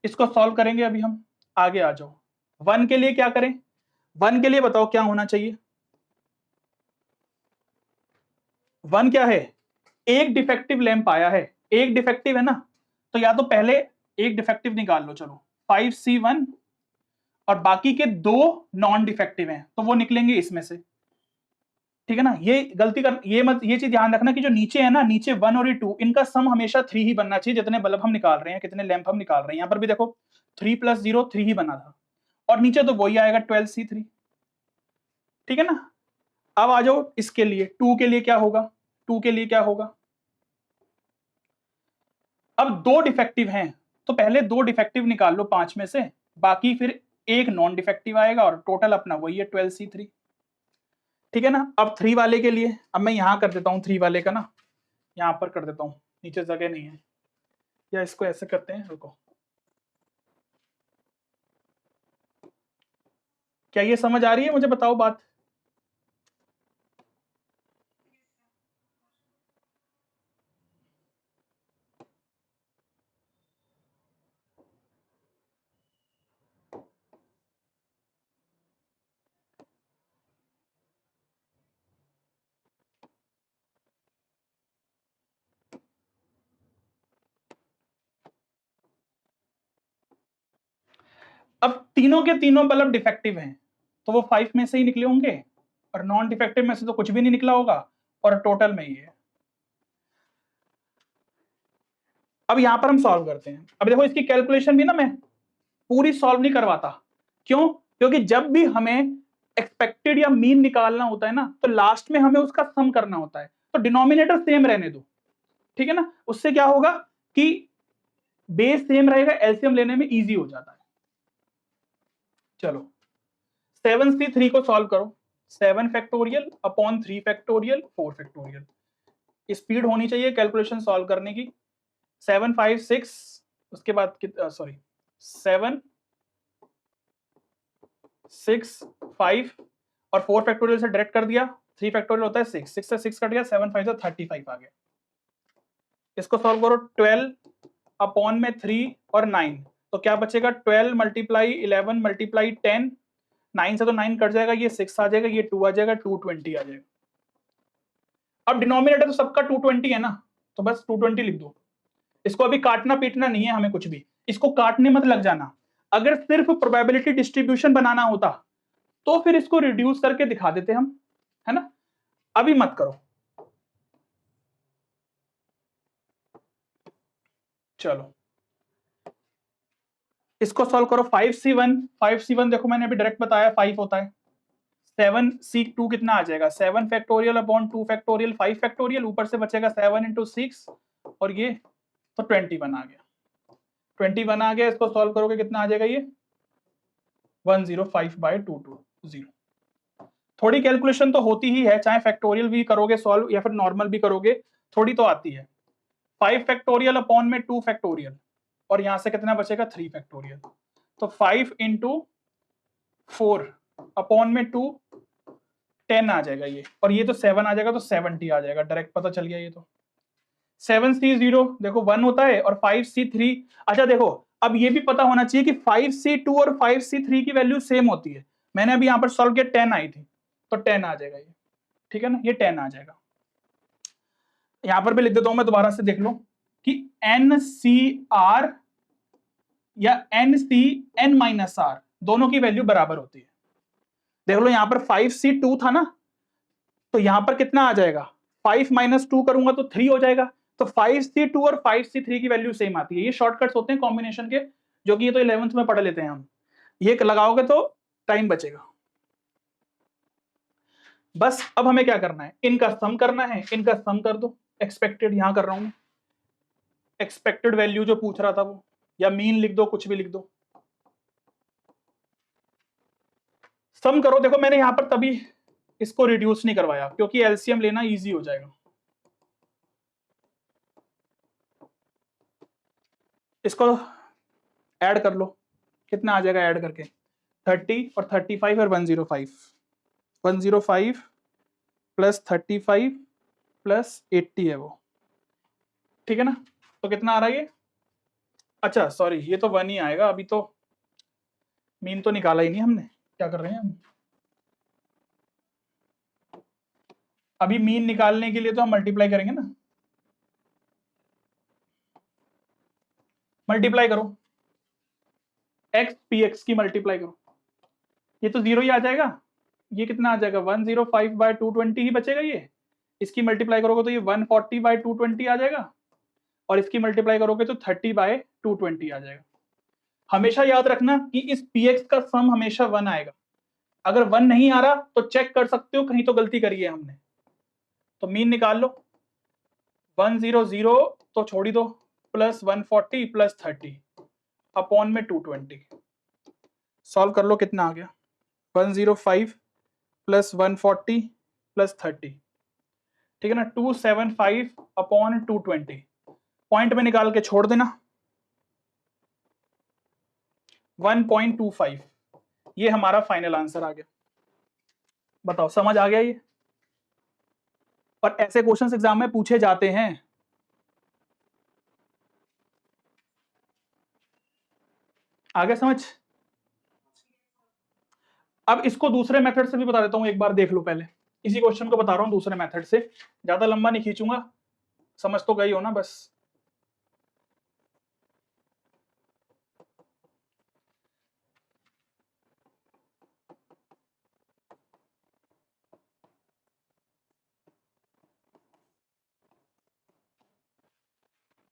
इसको सॉल्व करेंगे अभी हम, आगे आ जाओ। 1 के लिए क्या करें, 1 के लिए बताओ क्या होना चाहिए। 1 क्या है, एक डिफेक्टिव लैंप आया है, एक डिफेक्टिव है ना, तो या तो पहले एक डिफेक्टिव निकाल लो, चलो 5C1, और बाकी के 2 नॉन डिफेक्टिव हैं तो वो निकलेंगे इसमें से, ठीक है ना। ये गलती कर, ये चीज ध्यान रखना कि जो नीचे है ना, नीचे 1 और 2 इनका सम हमेशा 3 ही बनना चाहिए, जितने बल्ब हम निकाल रहे हैं, कितने लैंप हम निकाल रहे हैं। यहां पर भी देखो 3 + 0 3 ही बना था, और नीचे तो वही आएगा 12C3, ठीक है ना। अब आ जाओ इसके लिए, 2 के लिए क्या होगा, 2 के लिए क्या होगा, अब 2 डिफेक्टिव हैं तो पहले 2 डिफेक्टिव निकाल लो 5 में से, बाकी फिर एक नॉन डिफेक्टिव आएगा और टोटल अपना वही है 12C3, ठीक है ना। अब 3 वाले के लिए, अब मैं यहां कर देता हूं 3 वाले का ना, यहां पर कर देता हूं, नीचे जगह नहीं है, या इसको ऐसे करते हैं, रुको। क्या ये समझ आ रही है, मुझे बताओ बात। अब तीनों के तीनों बल्ब डिफेक्टिव हैं तो वो 5 में से ही निकले होंगे, और नॉन डिफेक्टिव में से तो कुछ भी नहीं निकला होगा, और टोटल में ही है। अब यहां पर हम सॉल्व करते हैं। अब देखो इसकी कैलकुलेशन भी ना मैं पूरी सॉल्व नहीं करवाता, क्यों, क्योंकि जब भी हमें एक्सपेक्टेड या मीन निकालना होता है ना तो लास्ट में हमें उसका सम करना होता है, तो डिनोमिनेटर सेम रहने दो, ठीक है ना। उससे क्या होगा कि बेस सेम रहेगा, एलसीएम लेने में इजी हो जाता है। चलो 7C3 को सॉल्व करो, 7 factorial upon 3 factorial 4 factorial, speed होनी चाहिए कैलकुलेशन सॉल्व करने की। 7 5 6, उसके बाद सॉरी 7 6 5 और 4 फैक्टोरियल से डायरेक्ट कर दिया, 3 फैक्टोरियल होता है 6, 6 से 6 कट गया, 7 5 से 35 आ गया। इसको सॉल्व करो, 12 अपॉन में 3 और 9, तो क्या बचेगा, 12 मल्टीप्लाई 11 मल्टीप्लाई 10, 9 से तो 9 कट जाएगा, ये 6 आ जाएगा, ये 2 आ जाएगा, 220 आ जाएगा। अब डिनोमिनेटर तो सबका 220 है ना, तो बस 220 लिख दो। इसको अभी काटना पीटना नहीं है हमें कुछ भी, इसको काटने मत लग जाना। अगर सिर्फ प्रोबेबिलिटी डिस्ट्रीब्यूशन बनाना होता तो फिर इसको रिड्यूस करके दिखा देते हम, है ना, अभी मत करो। चलो इसको सॉल्व करो, 5C1 देखो मैंने अभी डायरेक्ट बताया 5 होता है, 7C2 कितना आ जाएगा, 7 फैक्टोरियल अपॉन 2 फैक्टोरियल 5 फैक्टोरियल, ऊपर से बचेगा 7 × 6 और ये तो 21 आ गया, 21 आ गया। इसको सॉल्व करोगे कितना आ जाएगा, ये 105/220। थोड़ी कैलकुलेशन तो होती ही है, चाहे फैक्टोरियल भी करोगे सॉल्व या फिर नॉर्मल भी करोगे, थोड़ी तो आती है। 5 फैक्टोरियल अपॉन में 2 फैक्टोरियल, और यहां से कितना बचेगा 3 फैक्टोरियल, तो 5 × 4 अपॉन में 2 10 आ जाएगा ये, और ये तो 7 आ जाएगा, तो 70 आ जाएगा, डायरेक्ट पता चल गया ये तो। 7C0 देखो 1 होता है और 5C3। अच्छा देखो अब ये भी पता होना चाहिए कि 5C2 और 5C3 की वैल्यू सेम होती है। मैंने अभी यहाँ पर सॉल्व किया 10 आई थी तो 10 आ जाएगा ये, ठीक है ना, ये 10 आ जाएगा। यहां पर भी लिख देता हूं मैं, दोबारा से देख लो कि NCR या NCN-R दोनों की वैल्यू बराबर होती है। देख लो यहां पर 5C2 था ना, तो यहां पर कितना आ जाएगा, 5 - 2 करूंगा तो 3 हो जाएगा। तो 5C2 और 5C3 की वैल्यू सेम आती है। ये शॉर्टकट्स होते हैं कॉम्बिनेशन के, जो कि ये तो 11th में पढ़ लेते हैं हम। ये लगाओगे तो टाइम बचेगा। बस अब हमें क्या करना है, इनका सम करना है, इनका सम कर दो। एक्सपेक्टेड यहां कर रहा हूं, एक्सपेक्टेड वैल्यू जो पूछ रहा था वो, या मीन लिख दो, कुछ भी लिख दो, सम करो। देखो मैंने यहां पर तभी इसको रिड्यूस नहीं करवाया क्योंकि एलसीएम लेना इजी हो जाएगा। इसको ऐड कर लो, कितना आ जाएगा ऐड करके, 30 और 35 और 105, 105 प्लस 35 प्लस 80 है वो, ठीक है ना। तो कितना आ रहा है ये, अच्छा सॉरी ये तो 1 ही आएगा, अभी तो मीन तो निकाला ही नहीं हमने, क्या कर रहे हैं हम। अभी मीन निकालने के लिए तो हम मल्टीप्लाई करेंगे ना, मल्टीप्लाई करो, एक्स पी एक्स की मल्टीप्लाई करो, ये तो 0 ही आ जाएगा। ये कितना आ जाएगा, 105/220 ही बचेगा ये। इसकी मल्टीप्लाई करोगे तो ये 140/220 आ जाएगा, और इसकी मल्टीप्लाई करोगे तो 30/220 आ जाएगा। हमेशा याद रखना कि इस px का सम हमेशा 1 आएगा। अगर 1 नहीं आ रहा तो चेक कर सकते हो कहीं तो गलती करी है हमने। तो मीन निकाल लो, 100 तो छोड़ ही दो, प्लस 140 प्लस 30 अपॉन में 220, सॉल्व कर लो कितना आ गया, 105 प्लस 140 प्लस 30, ठीक है ना, 275 अपॉन 220, पॉइंट में निकाल के छोड़ देना, 1.25, ये हमारा फाइनल आंसर आ गया। बताओ समझ आ गया ये। और ऐसे क्वेश्चंस एग्जाम में पूछे जाते हैं। आ गया समझ। अब इसको दूसरे मेथड से भी बता देता हूं, एक बार देख लो पहले। इसी क्वेश्चन को बता रहा हूं दूसरे मेथड से, ज्यादा लंबा नहीं खींचूंगा, समझ तो गई हो ना बस।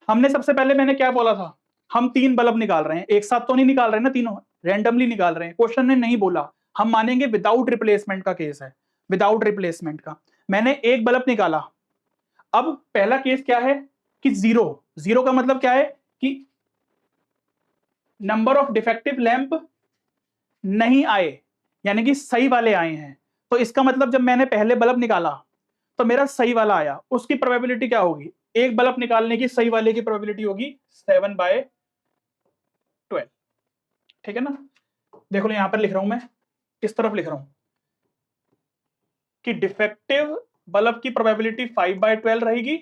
हमने सबसे पहले मैंने क्या बोला था, हम 3 बल्ब निकाल रहे हैं, एक साथ तो नहीं निकाल रहे ना, तीनों रैंडमली निकाल रहे हैं। क्वेश्चन ने नहीं बोला, हम मानेंगे विदाउट रिप्लेसमेंट का केस है, विदाउट रिप्लेसमेंट का। मैंने एक बल्ब निकाला। अब पहला केस क्या है कि 0, 0 का मतलब क्या है कि नंबर ऑफ डिफेक्टिव लैंप नहीं आए, यानी कि सही वाले आए हैं। तो इसका मतलब जब मैंने पहले बल्ब निकाला तो मेरा सही वाला आया, उसकी प्रोबेबिलिटी क्या होगी, एक बल्ब निकालने की सही वाले की प्रोबेबिलिटी होगी 7/12, ठीक है ना। देखो यहां पर लिख रहा हूं मैं, इस तरफ लिख रहा हूं कि डिफेक्टिव बल्ब की प्रोबेबिलिटी 5/12 रहेगी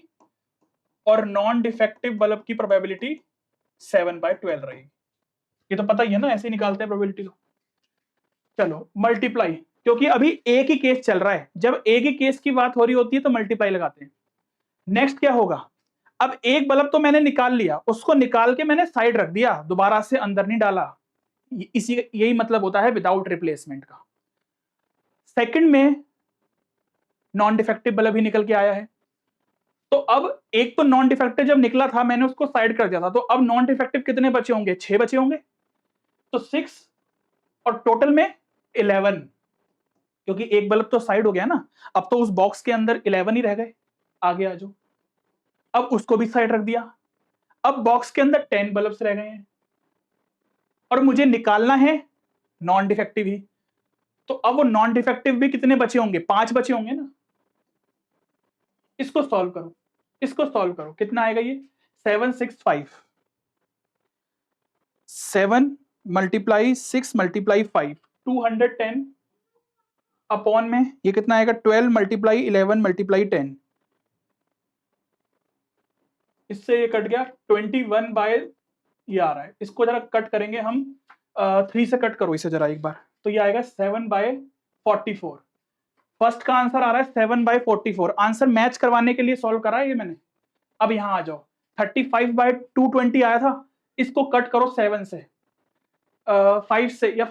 और नॉन डिफेक्टिव बल्ब की प्रोबेबिलिटी 7/12 रहेगी। ये तो पता ही है ना, ऐसे ही निकालते हैं प्रोबेबिलिटी को। चलो मल्टीप्लाई, क्योंकि अभी एक ही केस चल रहा है, जब एक ही केस की बात हो रही होती है तो मल्टीप्लाई लगाते हैं। नेक्स्ट क्या होगा, अब एक बल्ब तो मैंने निकाल लिया, उसको निकाल के मैंने साइड रख दिया, दोबारा से अंदर नहीं डाला। इसी यही मतलब होता है विदाउट रिप्लेसमेंट का। सेकंड में नॉन डिफेक्टिव बल्ब ही निकल के आया है, तो अब एक तो नॉन डिफेक्टिव जब निकला था मैंने उसको साइड कर दिया था, तो अब नॉन डिफेक्टिव कितने बचे होंगे, 6 बचे होंगे, तो 6 और टोटल में 11, क्योंकि एक बल्ब तो साइड हो गया ना। अब तो उस बॉक्स के अंदर 11 ही रह गए, आगे आ जाओ। अब उसको भी साइड रख दिया, अब बॉक्स के अंदर 10 बल्ब्स रह गए हैं और मुझे निकालना है नॉन डिफेक्टिव ही। तो अब वो नॉन डिफेक्टिव भी कितने बचे होंगे, 5 बचे होंगे ना। इसको सॉल्व करो, इसको सॉल्व करो, कितना आएगा ये 765, 7 × 6 × 5 210 अपॉन में ये कितना आएगा 12 × 11 × 10, इससे ये कट गया 21 बाय ये आ रहा है, इसको जरा कट करेंगे हम 3 से कट करो इसे जरा एक बार, तो ये आएगा 7/44। फर्स्ट का आंसर आ रहा है 7/44। आंसर मैच करवाने के लिए सॉल्व करा है ये मैंने। अब यहां आ जाओ, 35/220 आया था, इसको कट करो 7 से, 5 से या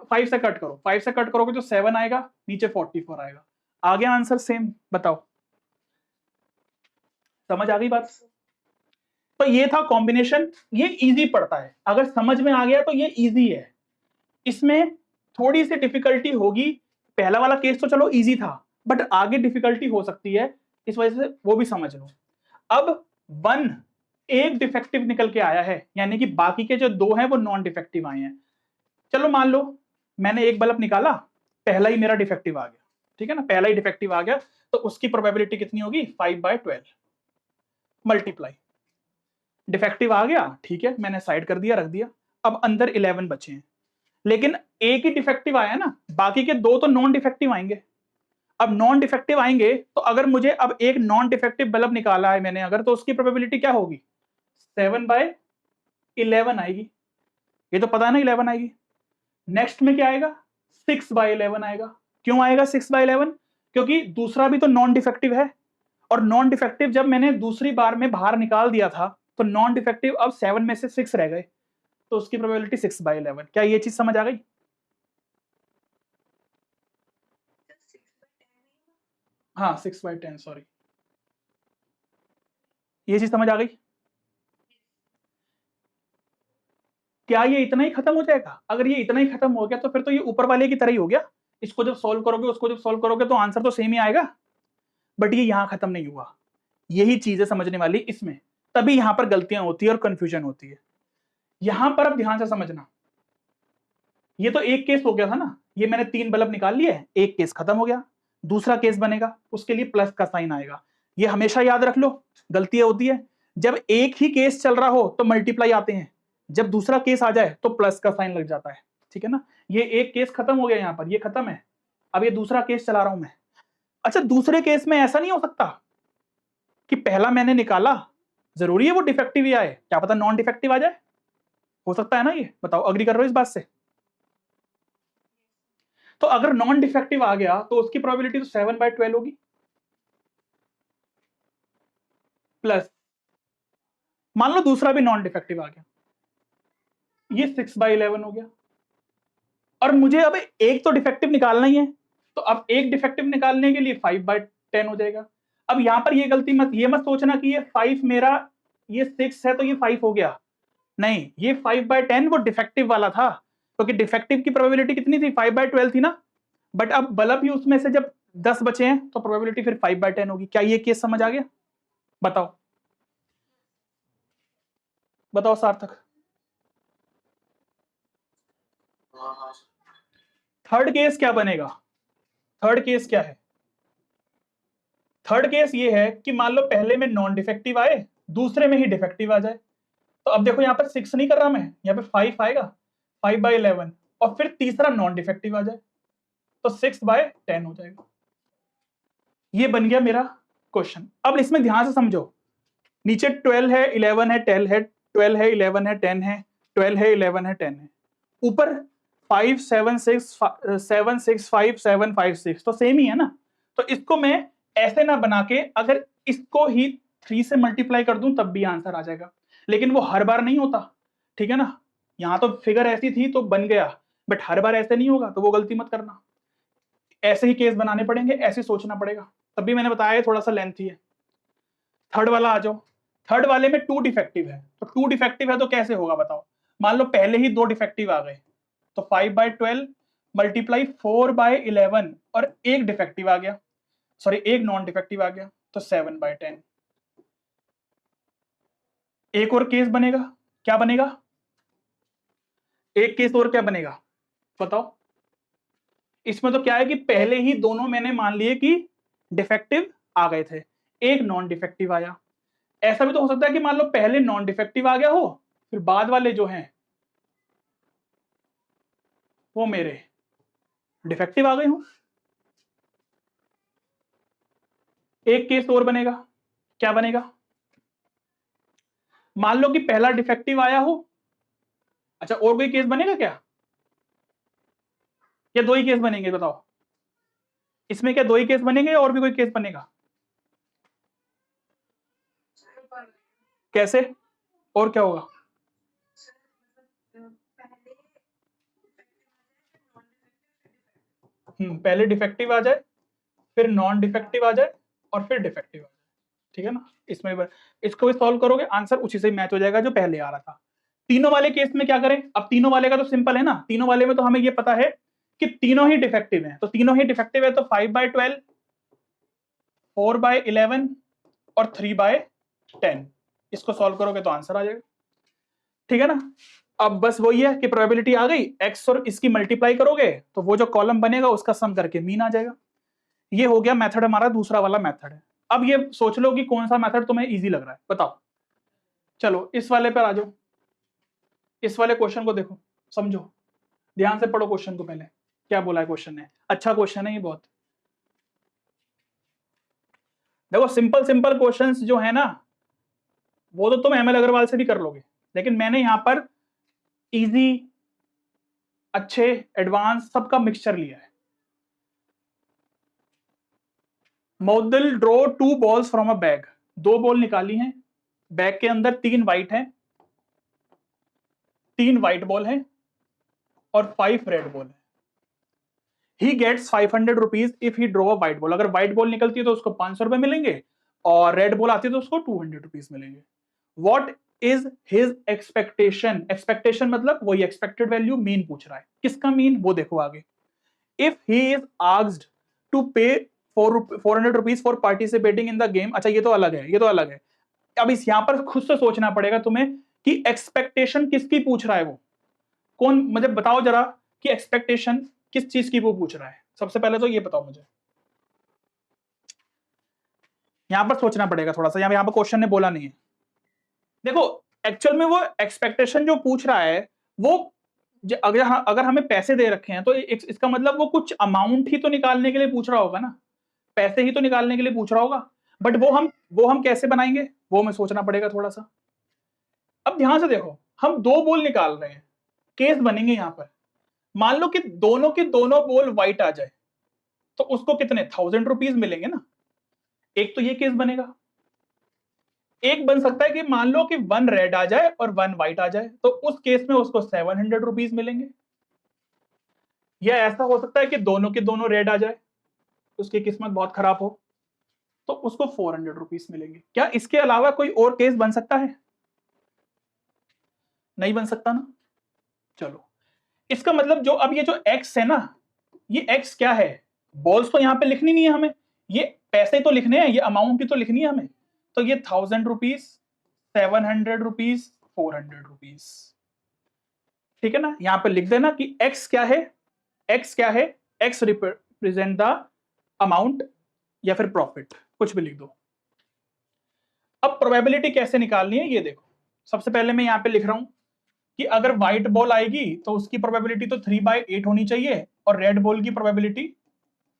5 से कट करो, 5 से कट करोगे तो 7 आएगा, नीचे 44 आएगा। आ गया आंसर सेम? बताओ, समझ आ गई बात? तो ये था कॉम्बिनेशन, ये इजी पड़ता है, अगर समझ में आ गया तो ये इजी है। इसमें थोड़ी सी डिफिकल्टी होगी, पहला वाला केस तो चलो इजी था, बट आगे डिफिकल्टी हो सकती है, इस वजह से वो भी समझ लो। अब 1 एक डिफेक्टिव निकल के आया है, यानी कि बाकी के जो 2 हैं वो नॉन डिफेक्टिव आए हैं। चलो मान लो मैंने एक बल्ब निकाला, पहला ही मेरा डिफेक्टिव आ गया, ठीक है ना, पहला ही डिफेक्टिव आ गया, तो उसकी प्रोबेबिलिटी कितनी होगी? 5/12 मल्टीप्लाई, डिफेक्टिव आ गया, ठीक है, मैंने साइड कर दिया, रख दिया। अब अंदर 11 बचे हैं, लेकिन एक ही डिफेक्टिव आया ना, बाकी के 2 तो नॉन डिफेक्टिव आएंगे। अब नॉन डिफेक्टिव आएंगे तो अगर मुझे अब एक नॉन डिफेक्टिव बल्ब निकाला है मैंने अगर, तो उसकी प्रोबेबिलिटी क्या होगी? 7/11 आएगी, ये तो पता है ना 11 आएगी। नेक्स्ट में क्या आएगा? 6/11 आएगा। क्यों आएगा 6/11? क्योंकि दूसरा भी तो नॉन डिफेक्टिव है, और नॉन डिफेक्टिव जब मैंने दूसरी बार में बाहर निकाल दिया था, तो नॉन डिफेक्टिव अब 7 में से 6 रह गए, तो उसकी प्रोबेबिलिटी 6/11। क्या ये चीज समझ आ गई? हाँ 6/10, सॉरी, ये चीज समझ आ गई? क्या ये इतना ही खत्म हो जाएगा? अगर ये इतना ही खत्म हो गया तो फिर तो ये ऊपर वाले की तरह ही हो गया, इसको जब सॉल्व करोगे उसको जब सॉल्व करोगे तो आंसर तो सेम ही आएगा। बट ये यहां खत्म नहीं हुआ, यही चीजें समझने वाली इसमें, तभी यहां पर गलतियां होती है और कंफ्यूजन होती है। यहां पर अब ध्यान से समझना, ये तो एक केस हो गया था ना, ये मैंने 3 बल्ब निकाल लिए, एक केस खत्म हो गया। दूसरा केस बनेगा, उसके लिए प्लस का साइन आएगा। ये हमेशा याद रख लो, गलतियां होती है, जब एक ही केस चल रहा हो तो मल्टीप्लाई आते हैं, जब दूसरा केस आ जाए तो प्लस का साइन लग जाता है, ठीक है ना। ये एक केस खत्म हो गया, यहां पर ये खत्म है, अब ये दूसरा केस चला रहा हूं मैं। अच्छा, दूसरे केस में ऐसा नहीं हो सकता कि पहला मैंने निकाला, जरूरी है वो डिफेक्टिव ही आए, क्या पता नॉन डिफेक्टिव आ जाए, हो सकता है ना ये? बताओ, अग्री कर रहे हो इस बात से? तो अगर नॉन डिफेक्टिव आ गया तो उसकी प्रोबेबिलिटी तो 7/12 होगी, प्लस मान लो दूसरा भी नॉन डिफेक्टिव आ गया, ये 6/11 हो गया, और मुझे अब एक तो डिफेक्टिव निकालना ही है, तो अब एक डिफेक्टिव निकालने के लिए 5/10 हो जाएगा। अब यहां पर ये गलती मत, ये मत सोचना कि ये 5 मेरा, ये 6 है तो ये 5 हो गया, नहीं, ये 5/10 वो डिफेक्टिव वाला था, क्योंकि डिफेक्टिव की प्रोबेबिलिटी कितनी थी? 5/12 थी ना। बट अब बल्ब ही उसमें से जब 10 बचे हैं तो प्रोबेबिलिटी फिर 5/10 होगी। क्या ये केस समझ आ गया? बताओ, बताओ सार्थक। थर्ड केस क्या बनेगा? थर्ड केस क्या है? थर्ड केस ये है कि मान लो पहले में नॉन डिफेक्टिव आए, दूसरे में ही डिफेक्टिव आ जाए, तो अब देखो यहाँ पर 6 नहीं कर रहा मैं, यहाँ पे 5 आएगा, 5/11, और फिर तीसरा नॉन डिफेक्टिव आ जाए तो 6/10 हो जाएगा। ये बन गया मेरा क्वेश्चन। अब इसमें ध्यान से समझो, नीचे 12 है, 11 है, 10 है, 12 है, 11 है, 10 है, 12 है, 11 है, 10 है, ऊपर 5 7 6 7 6 5 7 5 6, तो सेम ही है ना। तो इसको मैं ऐसे ना बना के अगर इसको ही 3 से मल्टीप्लाई कर दूं तब भी आंसर आ जाएगा, लेकिन वो हर बार नहीं होता, ठीक है ना। यहां तो फिगर ऐसी थी तो बन गया, बट हर बार ऐसे नहीं होगा, तो वो गलती मत करना। ऐसे ही केस बनाने पड़ेंगे, ऐसे सोचना पड़ेगा, तभी मैंने बताया थोड़ा सा लेंथी है। थर्ड वाला आ जाओ, थर्ड वाले में 2 डिफेक्टिव है, तो 2 डिफेक्टिव है तो कैसे होगा बताओ। मान लो पहले ही 2 डिफेक्टिव आ गए, तो 5/12 मल्टीप्लाई 4/11, और एक डिफेक्टिव आ गया, सॉरी एक नॉन डिफेक्टिव आ गया, तो 7/10। एक और केस बनेगा, क्या बनेगा? एक केस और क्या बनेगा बताओ। इसमें तो क्या है कि पहले ही दोनों मैंने मान लिए कि डिफेक्टिव आ गए थे, एक नॉन डिफेक्टिव आया। ऐसा भी तो हो सकता है कि मान लो पहले नॉन डिफेक्टिव आ गया हो, फिर बाद वाले जो हैं वो मेरे डिफेक्टिव आ गए हो। एक केस और बनेगा, क्या बनेगा? मान लो कि पहला डिफेक्टिव आया हो, अच्छा और कोई केस बनेगा क्या, या दो ही केस बनेंगे बताओ, इसमें क्या दो ही केस बनेंगे या और भी कोई केस बनेगा, कैसे और क्या होगा, पहले डिफेक्टिव आ जाए, फिर नॉन डिफेक्टिव आ जाए, और फिर डिफेक्टिव आ जाए, ठीक है ना। इसमें इसको भी सॉल्व करोगे आंसर उसी से मैच हो जाएगा जो पहले आ रहा था। तीनों वाले केस में क्या करें, अब तीनों वाले का तो सिंपल है ना, तीनों वाले में तो हमें ये पता है कि तीनों ही डिफेक्टिव हैं, तो तीनों ही डिफेक्टिव है, तो 5/12, 4/11 और 3/10, इसको सॉल्व करोगे तो आंसर आ जाएगा, ठीक है ना। अब बस वही है कि प्रोबेबिलिटी आ गई, एक्स और इसकी मल्टीप्लाई करोगे तो वो जो कॉलम बनेगा उसका सम करके मीन आ जाएगा। ये हो गया मेथड, हमारा दूसरा वाला मेथड है। अब ये सोच लो कि कौन सा मेथड तुम्हें इजी लग रहा है, बताओ। चलो इस वाले पर आ जाओ, इस वाले क्वेश्चन को देखो, समझो, ध्यान से पढ़ो क्वेश्चन को, पहले क्या बोला है क्वेश्चन ने, अच्छा क्वेश्चन है ये बहुत। देखो सिंपल सिंपल क्वेश्चंस जो है ना वो तो तुम एमएल अग्रवाल से भी कर लोगे, लेकिन मैंने यहां पर इजी, अच्छे, एडवांस सबका मिक्सचर लिया है। Model draw 2 balls from a bag, 2 ball निकाली हैं, बैग के अंदर 3 वाइट हैं, 3 वाइट बॉल हैं और 5 रेड बॉल है। He gets 500 rupees if he draw a white ball, अगर व्हाइट बॉल निकलती है तो उसको 500 रुपए मिलेंगे, और रेड बॉल आती है तो उसको 200 रुपीज मिलेंगे। What is his expectation, expectation मतलब वही एक्सपेक्टेड वैल्यू, मीन पूछ रहा है, किसका मीन वो देखो आगे। If he is asked to pay 400 rupees for participating in the game, अच्छा ये तो अलग है, ये तो अलग है। अब इस यहां पर खुद से सोचना पड़ेगा तुम्हें कि एक्सपेक्टेशन किसकी पूछ रहा है वो, कौन, मुझे बताओ जरा कि एक्सपेक्टेशन किस चीज की वो पूछ रहा है, सबसे पहले तो ये बताओ मुझे। यहां पर सोचना पड़ेगा थोड़ा सा, यहां पर क्वेश्चन ने बोला नहीं है। देखो एक्चुअल में वो एक्सपेक्टेशन जो पूछ रहा है वो अगर हमें पैसे दे रखे हैं तो इसका मतलब वो कुछ अमाउंट ही तो निकालने के लिए पूछ रहा होगा ना, पैसे ही तो निकालने के लिए पूछ रहा होगा। बट वो हम कैसे बनाएंगे, वो हमें सोचना पड़ेगा थोड़ा सा। अब ध्यान से देखो, हम 2 बॉल निकाल रहे हैं, केस बनेंगे यहां पर। मान लो कि दोनों के दोनों बॉल व्हाइट आ जाए तो उसको कितने 1000 रुपीज मिलेंगे ना, एक तो ये केस बनेगा। एक बन सकता है कि मान लो कि 1 रेड आ जाए और 1 व्हाइट आ जाए, तो उस केस में उसको 700 रुपीज मिलेंगे। या ऐसा हो सकता है कि दोनों के दोनों रेड आ जाए, उसकी किस्मत बहुत खराब हो, तो उसको 400 रुपीज मिलेंगे। क्या इसके अलावा कोई और केस बन सकता है, नहीं बन सकता ना। चलो इसका मतलब जो अब ये जो एक्स है ना, ये एक्स क्या है, बॉल्स तो यहां पे लिखनी नहीं है हमें, ये पैसे तो लिखने हैं, ये अमाउंट ही तो लिखनी है हमें। तो ये 1000 रुपीज, 700 रुपीज, 400 रुपीज, ठीक है ना। यहां पे लिख देना कि एक्स क्या है, एक्स क्या है, एक्स रिप्रेजेंट द अमाउंट या फिर प्रॉफिट, कुछ भी लिख दो। अब प्रोबेबिलिटी कैसे निकालनी है ये देखो, सबसे पहले मैं यहां पे लिख रहा हूं कि अगर व्हाइट बॉल आएगी तो उसकी प्रोबेबिलिटी तो 3/8 होनी चाहिए, और रेड बॉल की प्रोबेबिलिटी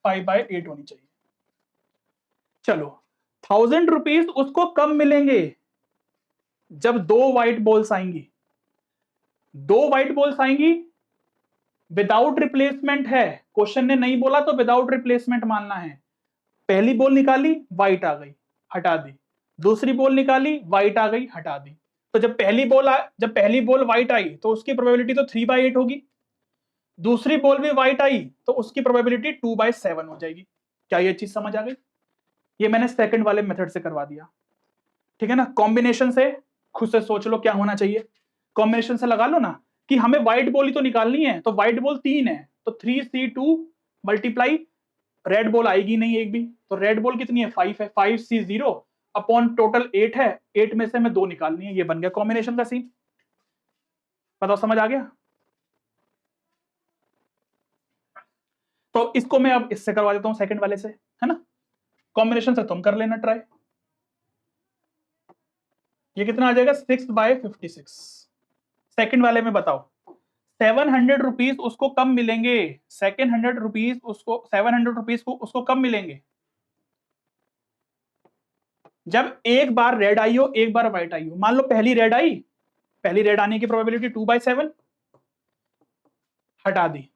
5/8 होनी चाहिए। चलो 1000 रुपीज उसको कब मिलेंगे, जब 2 व्हाइट बॉल्स आएंगी, 2 व्हाइट बॉल्स आएंगी विदाउट रिप्लेसमेंट है, क्वेश्चन ने नहीं बोला तो विदाउट रिप्लेसमेंट मानना है। पहली बॉल निकाली व्हाइट आ गई, हटा दी, दूसरी बॉल निकाली व्हाइट आ गई, हटा दी। तो जब पहली बॉल व्हाइट आई तो उसकी प्रोबेबिलिटी तो 3/8 होगी, दूसरी बॉल भी व्हाइट आई तो उसकी प्रोबेबिलिटी 2/7 हो जाएगी। क्या ये चीज समझ आ गई, ये मैंने सेकंड वाले मेथड से करवा दिया, ठीक है ना। कॉम्बिनेशन से खुद से सोच लो क्या होना चाहिए, कॉम्बिनेशन से लगा लो ना कि हमें व्हाइट बॉल ही तो निकालनी है, तो व्हाइट बॉल 3 है तो 3C2 मल्टीप्लाई, रेड बॉल आएगी नहीं एक भी, तो रेड बॉल कितनी है 5 है, 5C0 अपॉन टोटल 8 है, 8 में से हमें 2 निकालनी है, ये बन गया कॉम्बिनेशन का सीन। बताओ समझ आ गया। तो इसको मैं अब इससे करवा देता हूं सेकंड वाले से, है ना, कॉम्बिनेशन से तुम कर लेना ट्राई। ये कितना आ जाएगा 6/56। सेकंड वाले में बताओ 700 रुपीज उसको कब मिलेंगे, सेकंड 100 रुपीज उसको, 700 रुपीज को उसको कब मिलेंगे, जब एक बार रेड आई हो एक बार व्हाइट आई हो, मान लो पहली रेड आई, पहली रेड आने की प्रोबेबिलिटी 2/7 हटा दी,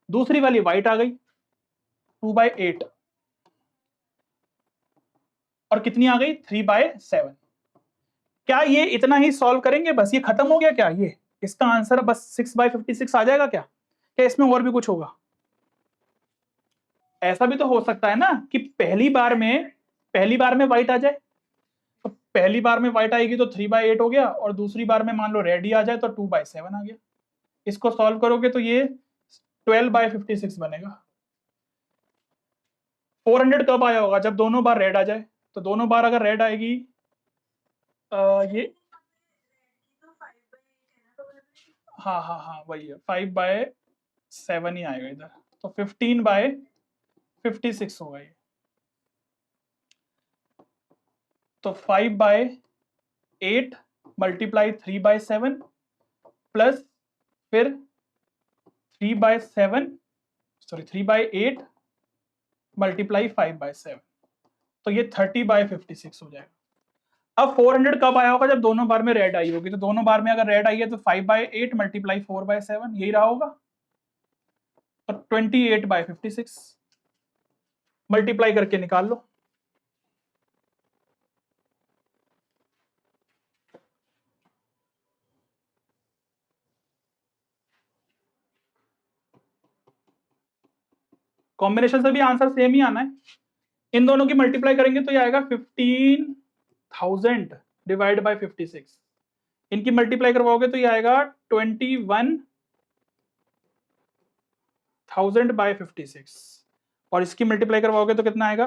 दूसरी वाली व्हाइट आ गई 2/8 और कितनी आ गई 3/7। क्या ये इतना ही सॉल्व करेंगे, बस ये खत्म हो गया क्या, ये इसका आंसर बस 6/56 आ जाएगा क्या? क्या इसमें और भी कुछ होगा? ऐसा भी तो हो सकता है ना कि पहली बार में व्हाइट आ जाए, तो पहली बार में व्हाइट आएगी तो 3/8 हो गया, और दूसरी बार में मान लो रेड ही आ जाए तो 2/7 आ गया। इसको सॉल्व करोगे तो ये 12/56 बनेगा। 400 कब आया होगा, जब दोनों बार रेड आ जाए। तो दोनों बार अगर रेड आएगी ये हाँ वही है, 5/7 ही आएगा इधर, तो 15/56 होगा ये। तो 5/8 मल्टीप्लाई 3/7 प्लस फिर 3/8 मल्टीप्लाई 5/7, तो ये 30/56 हो जाएगा। अब 400 कब आया होगा, जब दोनों बार में रेड आई होगी। तो दोनों बार में अगर रेड आई है तो 5/8 मल्टीप्लाई 4/7 यही रहा होगा, तो 28/56 मल्टीप्लाई करके निकाल लो। कॉम्बिनेशन से भी आंसर सेम ही आना है। इन दोनों की मल्टीप्लाई करेंगे तो ये आएगा 15,000 डिवाइड बाय 56। इनकी मल्टीप्लाई करवाओगे तो ये आएगा 21,000 बाय 56, और इसकी मल्टीप्लाई करवाओगे तो कितना आएगा,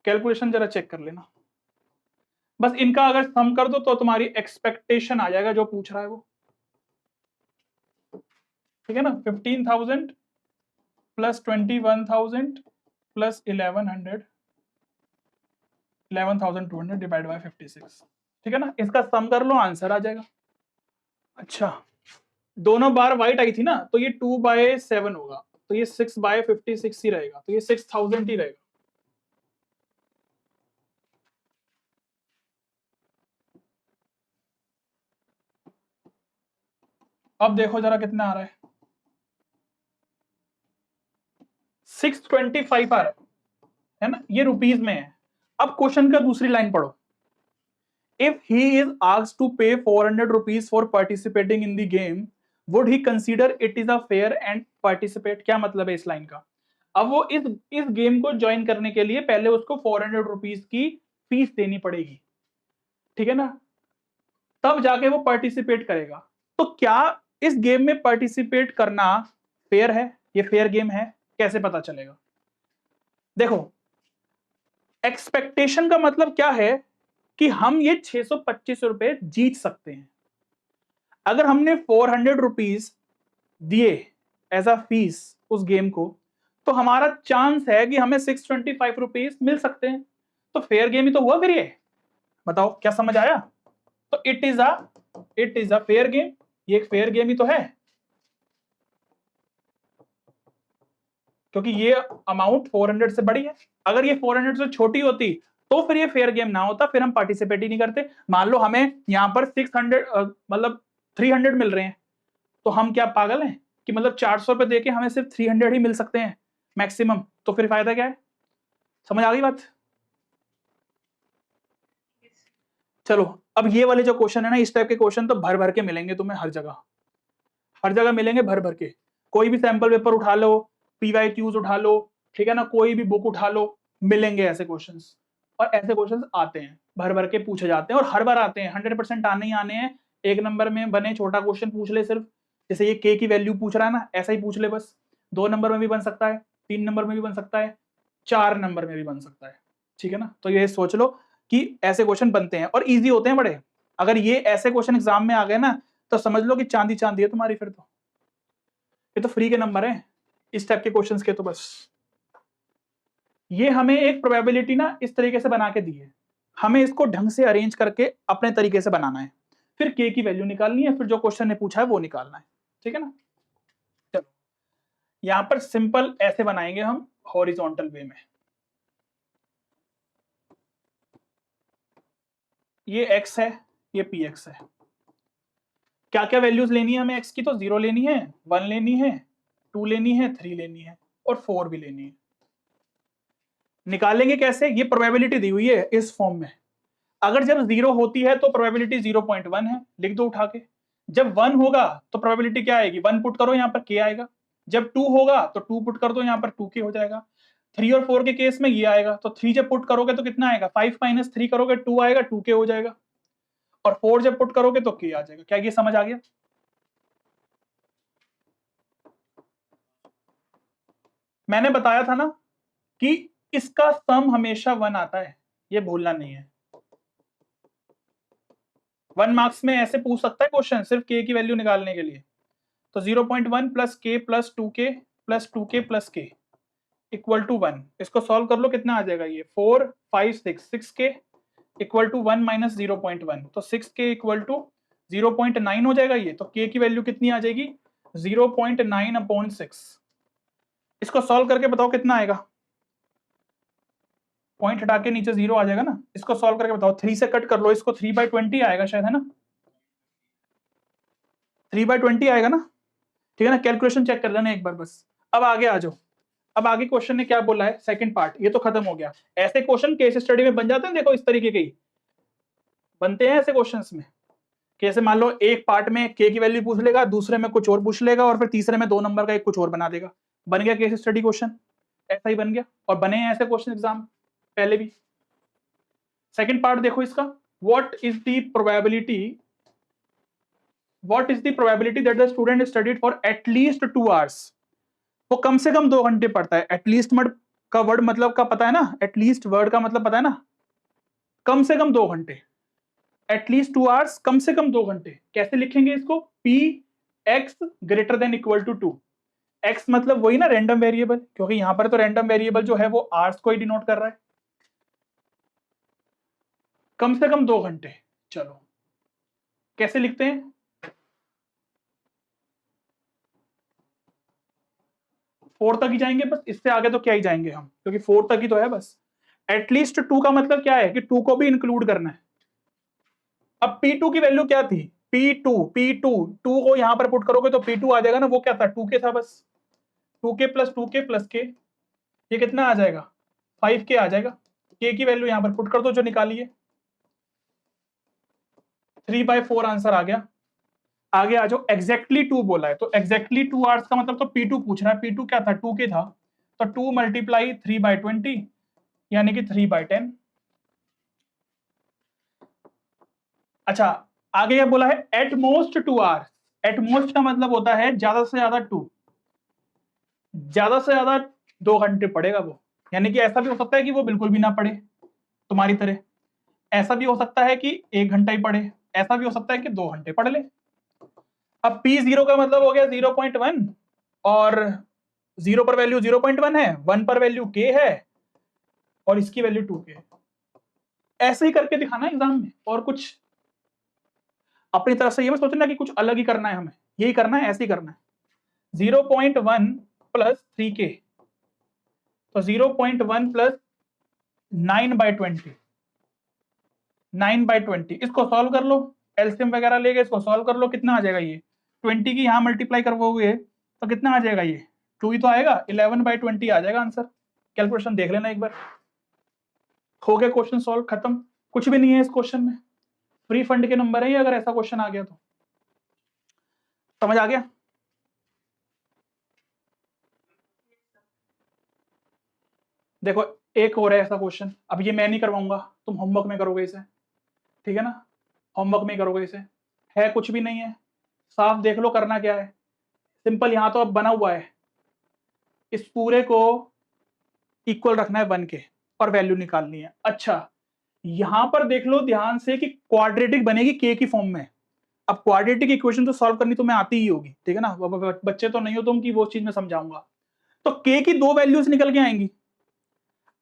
कैलकुलेशन जरा चेक कर लेना। बस इनका अगर सम कर दो तो तुम्हारी एक्सपेक्टेशन आ जाएगा जो पूछ रहा है वो, ठीक है ना। 15,000 प्लस 21,000 प्लस 11,200 डिवाइड बाय 56, ठीक है ना। इसका सम कर लो, आंसर आ जाएगा। अच्छा, दोनों बार व्हाइट आई थी ना, तो ये 2/7 होगा, तो ये 6/56 ही रहेगा, तो ये 6,000 ही रहेगा। अब देखो जरा कितना आ रहा है, 625 आ रहा है ना, ये रुपीज में है। अब क्वेश्चन का दूसरी लाइन पढ़ो, if he is asked to pay 400 rupees for participating in the game, would he consider it is a fair and participate. क्या मतलब है इस लाइन का? अब वो इस गेम को ज्वाइन करने के लिए पहले उसको 400 rupees की फीस देनी पड़ेगी, ठीक है ना, तब जाके वो पार्टिसिपेट करेगा। तो क्या इस गेम में पार्टिसिपेट करना फेयर है, ये फेयर गेम है, कैसे पता चलेगा? देखो, एक्सपेक्टेशन का मतलब क्या है कि हम ये 625 रुपए जीत सकते हैं। अगर हमने 400 रुपीज दिए एज अ फीस उस गेम को, तो हमारा चांस है कि हमें 625 रुपीज मिल सकते हैं। तो फेयर गेम ही तो हुआ फिर ये। बताओ क्या समझ आया? तो it is a fair game, ये एक फेयर गेम ही तो है, क्योंकि ये अमाउंट 400 से बड़ी है। अगर ये 400 से छोटी होती तो फिर ये फेयर गेम ना होता, फिर हम पार्टिसिपेट ही नहीं करते। मान लो हमें यहाँ पर 600 मतलब 300 मिल रहे हैं, तो हम क्या पागल हैं कि मतलब 400 रुपए देके हमें सिर्फ 300 ही मिल सकते हैं मैक्सिमम, तो फिर फायदा क्या है? समझ आ गई बात? चलो, अब ये वाले जो क्वेश्चन है ना, इस टाइप के क्वेश्चन तो भर भर के मिलेंगे तुम्हें हर जगह मिलेंगे भर भर के। कोई भी सैंपल पेपर उठा लो, पीवाईक्यूज उठा लो, ठीक है ना, कोई भी बुक उठा लो, मिलेंगे ऐसे क्वेश्चंस। और ऐसे क्वेश्चंस आते हैं, भर भर के पूछे जाते हैं, और हर बार आते हैं, 100% आने ही आने हैं। एक नंबर में बने छोटा क्वेश्चन पूछ ले सिर्फ, जैसे ये के की वैल्यू पूछ रहा है ना, ऐसा ही पूछ ले बस। 2 नंबर में भी बन सकता है, 3 नंबर में भी बन सकता है, 4 नंबर में भी बन सकता है, ठीक है ना। तो ये सोच लो कि ऐसे क्वेश्चन बनते हैं और ईजी होते हैं बड़े। अगर ये ऐसे क्वेश्चन एग्जाम में आ गए ना, तो समझ लो कि चांदी चांदी है तुम्हारी फिर तो। ये तो फ्री के नंबर हैं इस टाइप के क्वेश्चंस के। तो बस ये हमें एक प्रोबेबिलिटी ना इस तरीके से बना के दी है, हमें इसको ढंग से अरेंज करके अपने तरीके से बनाना है, फिर के की वैल्यू निकालनी है, फिर जो क्वेश्चन ने पूछा है वो निकालना है, ठीक है ना। चलो, यहां पर सिंपल ऐसे बनाएंगे हम हॉरिजॉन्टल वे में। ये x है, ये px है। क्या क्या वैल्यूज लेनी है हमें x की? तो 0 लेनी है, 1 लेनी है, 2 लेनी है, 3 लेनी है और 4 भी लेनी है। निकालेंगे कैसे? ये प्रोबेबिलिटी दी हुई है इस फॉर्म में। अगर जब 0 होती है तो प्रोबेबिलिटी 0.1 है, लिख दो उठा के। जब 1 होगा तो प्रोबेबिलिटी क्या आएगी? 1 पुट करो, यहाँ पर k आएगा। जब 2 होगा तो 2 पुट कर दो, यहाँ पर 2k हो जाएगा। 3 और 4 के केस में ये आएगा, तो 3 जब पुट करोगे तो कितना आएगा? 5 - 3 करोगे 2 आएगा, 2k हो जाएगा। और 4 जब पुट करोगे तो k आ जाएगा। क्या ये समझ आ गया? मैंने बताया था ना कि इसका सम हमेशा 1 आता है, ये भूलना नहीं है। 1 मार्क्स में ऐसे पूछ सकता है क्वेश्चन सिर्फ k की वैल्यू निकालने के लिए। तो 0.1 plus k plus 2k plus 2k plus k equal to 1। इसको सॉल्व कर लो, कितना आ जाएगा? ये 4 5 6 6k इक्वल टू 1 माइनस 0.1, तो 6k इक्वल टू 0.9 हो जाएगा ये। तो k की वैल्यू कितनी आ जाएगी? 0.9/6। इसको सॉल्व करके बताओ कितना आएगा? पॉइंट हटा के नीचे 0 आ जाएगा ना। इसको सॉल्व करके बताओ, 3 से कट कर लो इसको, 3/20 आएगा शायद, है ना? 3/20 आएगा ना? ठीक है ना? कैलकुलेशन चेक कर लेना एक बार बस। अब आगे आ जाओ। अब आगे क्वेश्चन ने क्या बोला है? सेकंड पार्ट, ये तो खत्म हो गया। ऐसे क्वेश्चन केस स्टडी में बन जाते हैं, देखो इस तरीके के ही बनते हैं ऐसे क्वेश्चंस में। कैसे? मान लो एक पार्ट में k की वैल्यू पूछ लेगा, दूसरे में कुछ और पूछ लेगा, और फिर तीसरे में 2 नंबर का एक कुछ और बना देगा। बन गया केस स्टडी क्वेश्चन, ऐसा ही बन गया। और बने हैं ऐसे क्वेश्चन एग्जाम पहले भी। सेकंड पार्ट देखो इसका, what is the probability that the student studied for at least 2 hours. वो कम से कम 2 घंटे पढ़ता है। एटलीस्ट का वर्ड मतलब का पता है ना? एटलीस्ट वर्ड का मतलब पता है ना? कम से कम 2 घंटे। एटलीस्ट 2 आवर्स, कम से कम 2 घंटे। कैसे लिखेंगे इसको? p x greater than equal to 2। x मतलब वही ना, रैंडम वेरिएबल, क्योंकि यहां पर तो रैंडम वेरिएबल जो है वो आवर्स को ही डिनोट कर रहा है। कम से कम 2 घंटे। चलो कैसे लिखते हैं? 4 तक ही जाएंगे बस, इससे आगे तो क्या ही जाएंगे हम, क्योंकि 4 तक ही तो है बस। एटलीस्ट 2 का मतलब क्या है? कि 2 को भी इंक्लूड करना है। अब P2 की वैल्यू क्या थी? P2 को यहां पर पुट करोगे तो P2 आ जाएगा ना। वो क्या था? 2k था बस। 2k plus 2k plus k, ये कितना आ जाएगा? 5k आ जाएगा। k की वैल्यू यहां पर पुट कर दो जो निकाली है, 3/4 आंसर आ गया। आगे आ जाओ। एग्जैक्टली 2 बोला है, तो एग्जैक्टली 2 आवर्स का मतलब तो P2 पूछ रहा है। P2 क्या था? 2k था, तो 2 मल्टीप्लाई 3/20 यानी कि 3/10। अच्छा, आगे ये बोला है at most 2 hours. At most का मतलब होता है ज्यादा से ज्यादा 2, ज्यादा से ज्यादा 2 घंटे पढ़ेगा वो। यानी कि ऐसा भी हो सकता है कि वो बिल्कुल भी ना पढ़े तुम्हारी तरह, ऐसा भी हो सकता है कि 1 घंटा ही पढ़े, ऐसा भी हो सकता है कि 2 घंटे पढ़ ले। अब P0 का मतलब हो गया 0.1, और 0 पर वैल्यू 0.1 है, 1 पर वैल्यू k है, और इसकी वैल्यू 2k है। ऐसे ही करके दिखाना एग्जाम में, और कुछ अपनी तरफ से ये मत सोचना कि कुछ अलग ही करना है, हमें यही करना है, ऐसे ही करना है। 0.1 प्लस 3k, तो 0.1 प्लस 9/20, 9/20। इसको सॉल्व कर लो, एलसीएम वगैरह लेके इसको सॉल्व कर लो, कितना आ जाएगा? ये 20 की यहाँ मल्टीप्लाई करवाओगे तो कितना आ जाएगा? ये 2 ही तो आएगा, 11/20 आ जाएगा आंसर। कैलकुलेशन देख लेना एक बार। हो गया क्वेश्चन सॉल्व, खत्म। कुछ भी नहीं है इस क्वेश्चन में, फ्री फंड के नंबर है ये, अगर ऐसा क्वेश्चन आ गया तो। समझ आ गया? देखो एक और है ऐसा क्वेश्चन, अब ये मैं नहीं करवाऊंगा, तुम होमवर्क में करोगे इसे, ठीक है ना? होमवर्क में करोगे इसे। है कुछ भी नहीं है, साफ देख लो करना क्या है। सिंपल, यहां तो अब बना हुआ है, इस पूरे को इक्वल रखना है 1 के, और वैल्यू निकालनी है। अच्छा, यहां पर देख लो ध्यान से कि क्वाड्रेटिक बनेगी k की फॉर्म में। अब क्वाड्रेटिक इक्वेशन तो सॉल्व करनी तुम्हें आती ही होगी, ठीक है ना? बच्चे तो नहीं हो तुम कि वो चीज में समझाऊंगा। तो k की 2 वैल्यूज निकल के आएंगी।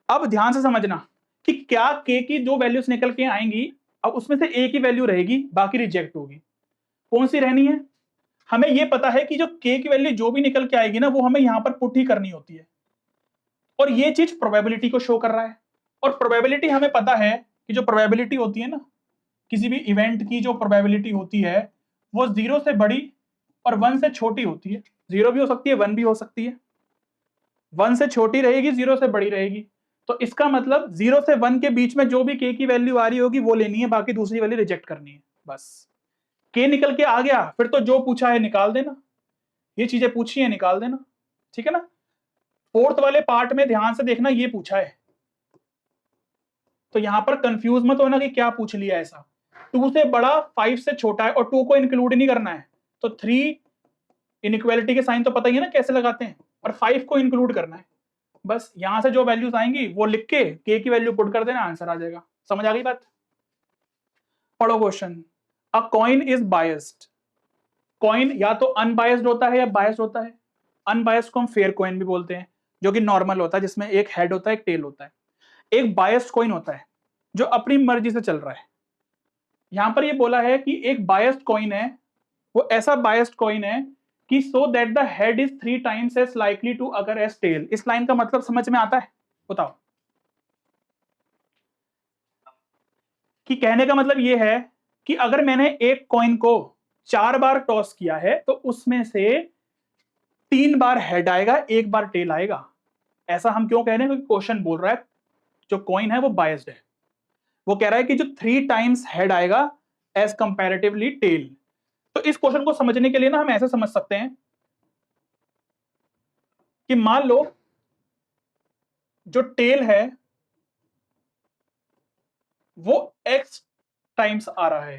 अब ध्यान से समझना कि क्या k की 2 वैल्यूज निकल के आएंगी, अब उसमें से a की वैल्यू रहेगी, बाकी रिजेक्ट होगी। कौन सी रहनी है? हमें ये पता है कि जो k की वैल्यू जो भी निकल के आएगी ना वो हमें यहां पर पुट ही करनी होती है, और ये चीज प्रोबेबिलिटी को शो कर रहा है। और प्रोबेबिलिटी हमें पता है कि जो प्रोबेबिलिटी होती है ना किसी भी इवेंट की, जो प्रोबेबिलिटी होती है वो 0 से बड़ी और 1 से छोटी होती है। 0 भी हो सकती है, 1 भी हो सकती है। 1 से छोटी रहेगी, 0 से बड़ी रहेगी। तो इसका मतलब 0 से 1 के बीच में जो भी k की वैल्यू आ रही होगी वो लेनी है, बाकी दूसरी वाली रिजेक्ट करनी है। बस k निकल के आ गया, फिर तो जो पूछा है निकाल देना, ये चीजें पूछी है निकाल देना, ठीक है ना। फोर्थ वाले पार्ट में ध्यान से देखना, ये पूछा है तो यहां पर कंफ्यूज मत होना कि क्या पूछ लिया ऐसा। 2 से बड़ा 5 से छोटा है और 2 को इंक्लूड नहीं करना है, तो 3 इनइक्वालिटी के साइन तो पता ही है ना कैसे लगाते हैं, और 5 को इंक्लूड करना है। बस यहां से जो वैल्यूज आएंगी वो लिख के k की वैल्यू पुट कर देना, आंसर आ जाएगा। समझ आ गई बात? पढ़ो question. A coin is biased. Coin या तो अनबायस्ड होता है या बायस्ड होता है। अनबायस्ड को हम फेयर कॉइन भी बोलते हैं, जो कि नॉर्मल होता है, जिसमें एक हेड होता है एक टेल होता है। एक बायस्ड कॉइन होता है जो अपनी मर्जी से चल रहा है। यहां पर ये बोला है कि एक बायस्ड कॉइन है, वो ऐसा बायस्ड कॉइन है कि so that the head is 3 times as likely to occur as tail. इस लाइन का मतलब समझ में आता है? बताओ। कि कहने का मतलब ये है कि अगर मैंने एक कॉइन को 4 बार टॉस किया है तो उसमें से 3 बार हेड आएगा, 1 बार टेल आएगा। ऐसा हम क्यों कह रहे हैं? क्योंकि क्वेश्चन बोल रहा है जो कॉइन है वो बायस्ड है। वो कह रहा है कि जो 3 टाइम्स हेड आएगा एज कंपैरेटिवली टेल। तो इस क्वेश्चन को समझने के लिए ना हम ऐसे समझ सकते हैं कि मान लो जो टेल है वो x टाइम्स आ रहा है,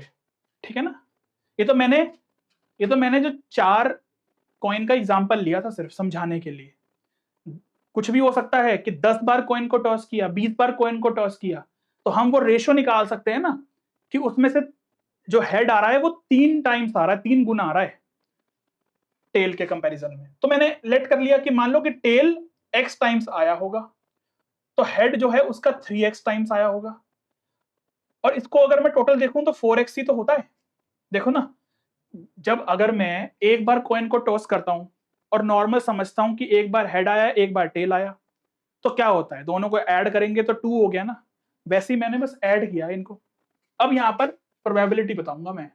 ठीक है ना। ये तो मैंने जो 4 कॉइन का एग्जांपल लिया था सिर्फ समझाने के लिए। कुछ भी हो सकता है कि 10 बार कॉइन को टॉस किया, 20 बार कॉइन को टॉस किया, तो हम वो रेशो निकाल सकते हैं ना कि उसमें से जो हेड आ रहा है वो 3 टाइम्स आ रहा है, 3 गुना आ रहा है टेल के कंपैरिजन में। तो मैंने लेट कर लिया कि मान लो कि टेल x टाइम्स आया होगा तो हेड जो है उसका 3x टाइम्स आया होगा। और इसको अगर मैं टोटल देखूं तो 4x ही तो होता है। देखो ना, जब अगर मैं एक बार कॉइन को टॉस करता हूं और नॉर्मल समझता हूं कि एक बार हेड आया एक बार टेल आया, तो क्या होता है? दोनों को ऐड करेंगे तो 2 हो गया ना। वैसे ही मैंने बस ऐड किया इनको। अब यहां पर प्रोबेबिलिटी बताऊंगा मैं।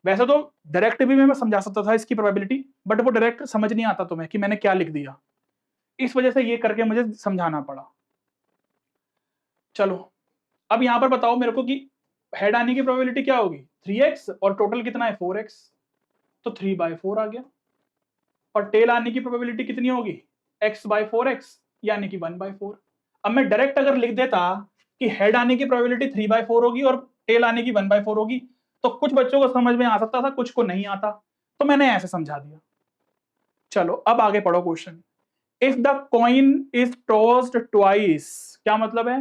वैसे तो डायरेक्ट भी मैं समझा सकता था इसकी प्रोबेबिलिटी, बट वो डायरेक्ट समझ नहीं आता तुम्हें कि मैंने क्या लिख दिया, इस वजह से ये करके मुझे समझाना पड़ा। चलो अब यहां पर बताओ मेरे को कि हेड आने की प्रोबेबिलिटी क्या होगी? 3x, और टोटल कितना है? 4x, तो 3/4 आ गया। और टेल आने की प्रोबेबिलिटी कितनी होगी? x/4x, यानी कि 1/4। अब मैं डायरेक्ट अगर लिख देता कि हेड आने की प्रोबेबिलिटी 3/4 होगी और टेल आने की 1/4 होगी, तो कुछ बच्चों को समझ में आ सकता था, कुछ को नहीं आता, तो मैंने ऐसे समझा दिया। चलो अब आगे पढ़ो question. If the coin is tossed twice, क्या मतलब है?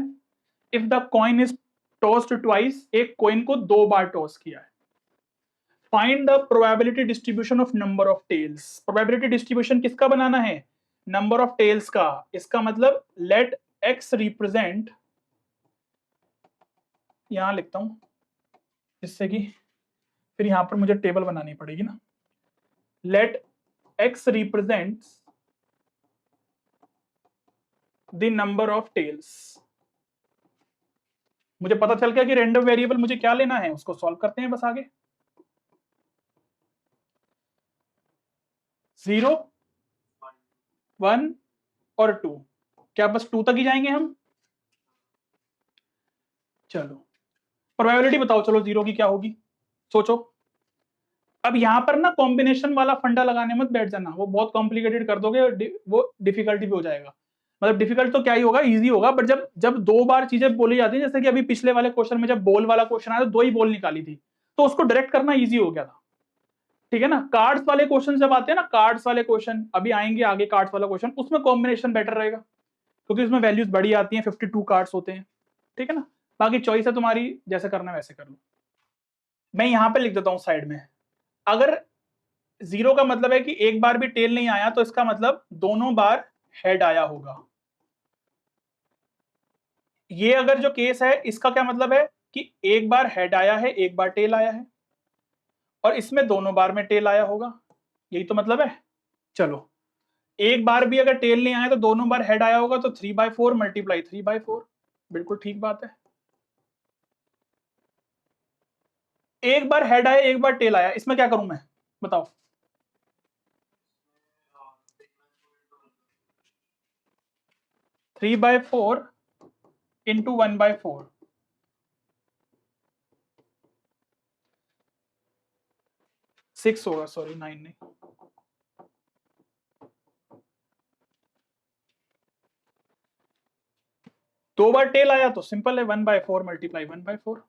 If the coin is tossed twice, एक कॉइन को 2 बार टॉस किया है। Find the probability distribution of number of tails. Probability distribution किसका बनाना है? नंबर ऑफ टेल्स का। इसका मतलब लेट एक्स रिप्रेजेंट, यहां लिखता हूं जिससे कि फिर यहां पर मुझे टेबल बनानी पड़ेगी ना। Let X represents the number of tails. मुझे पता चल गया कि रैंडम वेरिएबल मुझे क्या लेना है, उसको सॉल्व करते हैं बस आगे। 0, 1 और 2, क्या बस 2 तक ही जाएंगे हम? चलो प्रोबेबिलिटी बताओ, चलो 0 की क्या होगी, सोचो। अब यहां पर ना कॉम्बिनेशन वाला फंडा लगाने मत बैठ जाना, वो बहुत कॉम्प्लिकेटेड कर दोगे, वो डिफिकल्टी भी हो जाएगा। मतलब डिफिकल्ट तो क्या ही होगा, इजी होगा, बट जब जब 2 बार चीजें बोली जाती है, जैसे कि अभी पिछले वाले क्वेश्चन में जब बॉल वाला क्वेश्चन आया तो 2 ही बॉल निकाली थी, तो उसको डायरेक्ट करना इजी हो गया था, ठीक है ना। कार्ड्स वाले क्वेश्चन जब आते हैं ना, कार्ड्स वाले क्वेश्चन अभी आएंगे आगे, कार्ड्स वाला क्वेश्चन, उसमें कॉम्बिनेशन बेटर रहेगा क्योंकि उसमें वैल्यूज बड़ी आती हैं, 52 कार्ड्स होते हैं, ठीक है ना। बाकी चॉइस है तुम्हारी, जैसे करना है वैसे कर लो। मैं यहां पे लिख देता हूं साइड में, अगर 0 का मतलब है कि एक बार भी टेल नहीं आया तो इसका मतलब दोनों बार हेड आया होगा। ये अगर जो केस है इसका क्या मतलब है कि एक बार हेड आया है एक बार टेल आया है। और इसमें दोनों बार में टेल आया होगा, यही तो मतलब है। चलो एक बार भी अगर टेल नहीं आया तो दोनों बार हेड आया होगा, तो 3/4 मल्टीप्लाई 3/4, बिल्कुल ठीक बात है। एक बार हेड आया एक बार टेल आया, इसमें क्या करूं मैं बताओ? थ्री बाय फोर इंटू 1/4, 6 होगा, सॉरी 9 नहीं। दो बार टेल आया तो सिंपल है, 1/4 मल्टीप्लाई 1/4,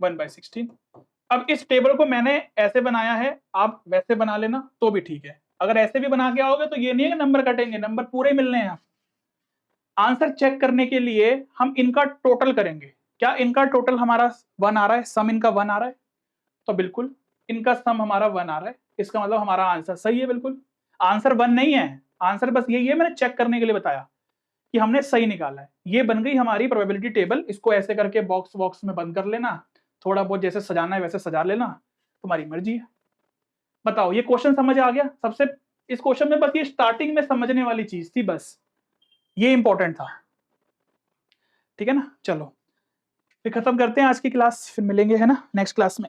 1/16। अब इस टेबल को मैंने ऐसे बनाया है, आप वैसे बना लेना तो भी ठीक है। अगर ऐसे भी बना के आओगे तो ये नहीं है कि नंबर कटेंगे, नंबर पूरे मिलने हैं। आंसर चेक करने के लिए हम इनका टोटल करेंगे। क्या इनका टोटल हमारा 1 आ रहा है, सम इनका 1 आ रहा है? तो बिल्कुल इनका सम हमारा 1 आ रहा है, इसका मतलब हमारा आंसर सही है। बिल्कुल आंसर 1 नहीं है, आंसर बस यही है, मैंने चेक करने के लिए बताया कि हमने सही निकाला है। ये बन गई हमारी प्रोबेबिलिटी टेबल। इसको ऐसे करके बॉक्स बॉक्स में बंद कर लेना, थोड़ा बहुत जैसे सजाना है वैसे सजा लेना, तुम्हारी मर्जी है। बताओ ये क्वेश्चन समझ आ गया? सबसे इस क्वेश्चन में बस ये स्टार्टिंग में समझने वाली चीज थी, बस ये इंपॉर्टेंट था, ठीक है ना। चलो फिर खत्म करते हैं आज की क्लास, फिर मिलेंगे है ना नेक्स्ट क्लास में।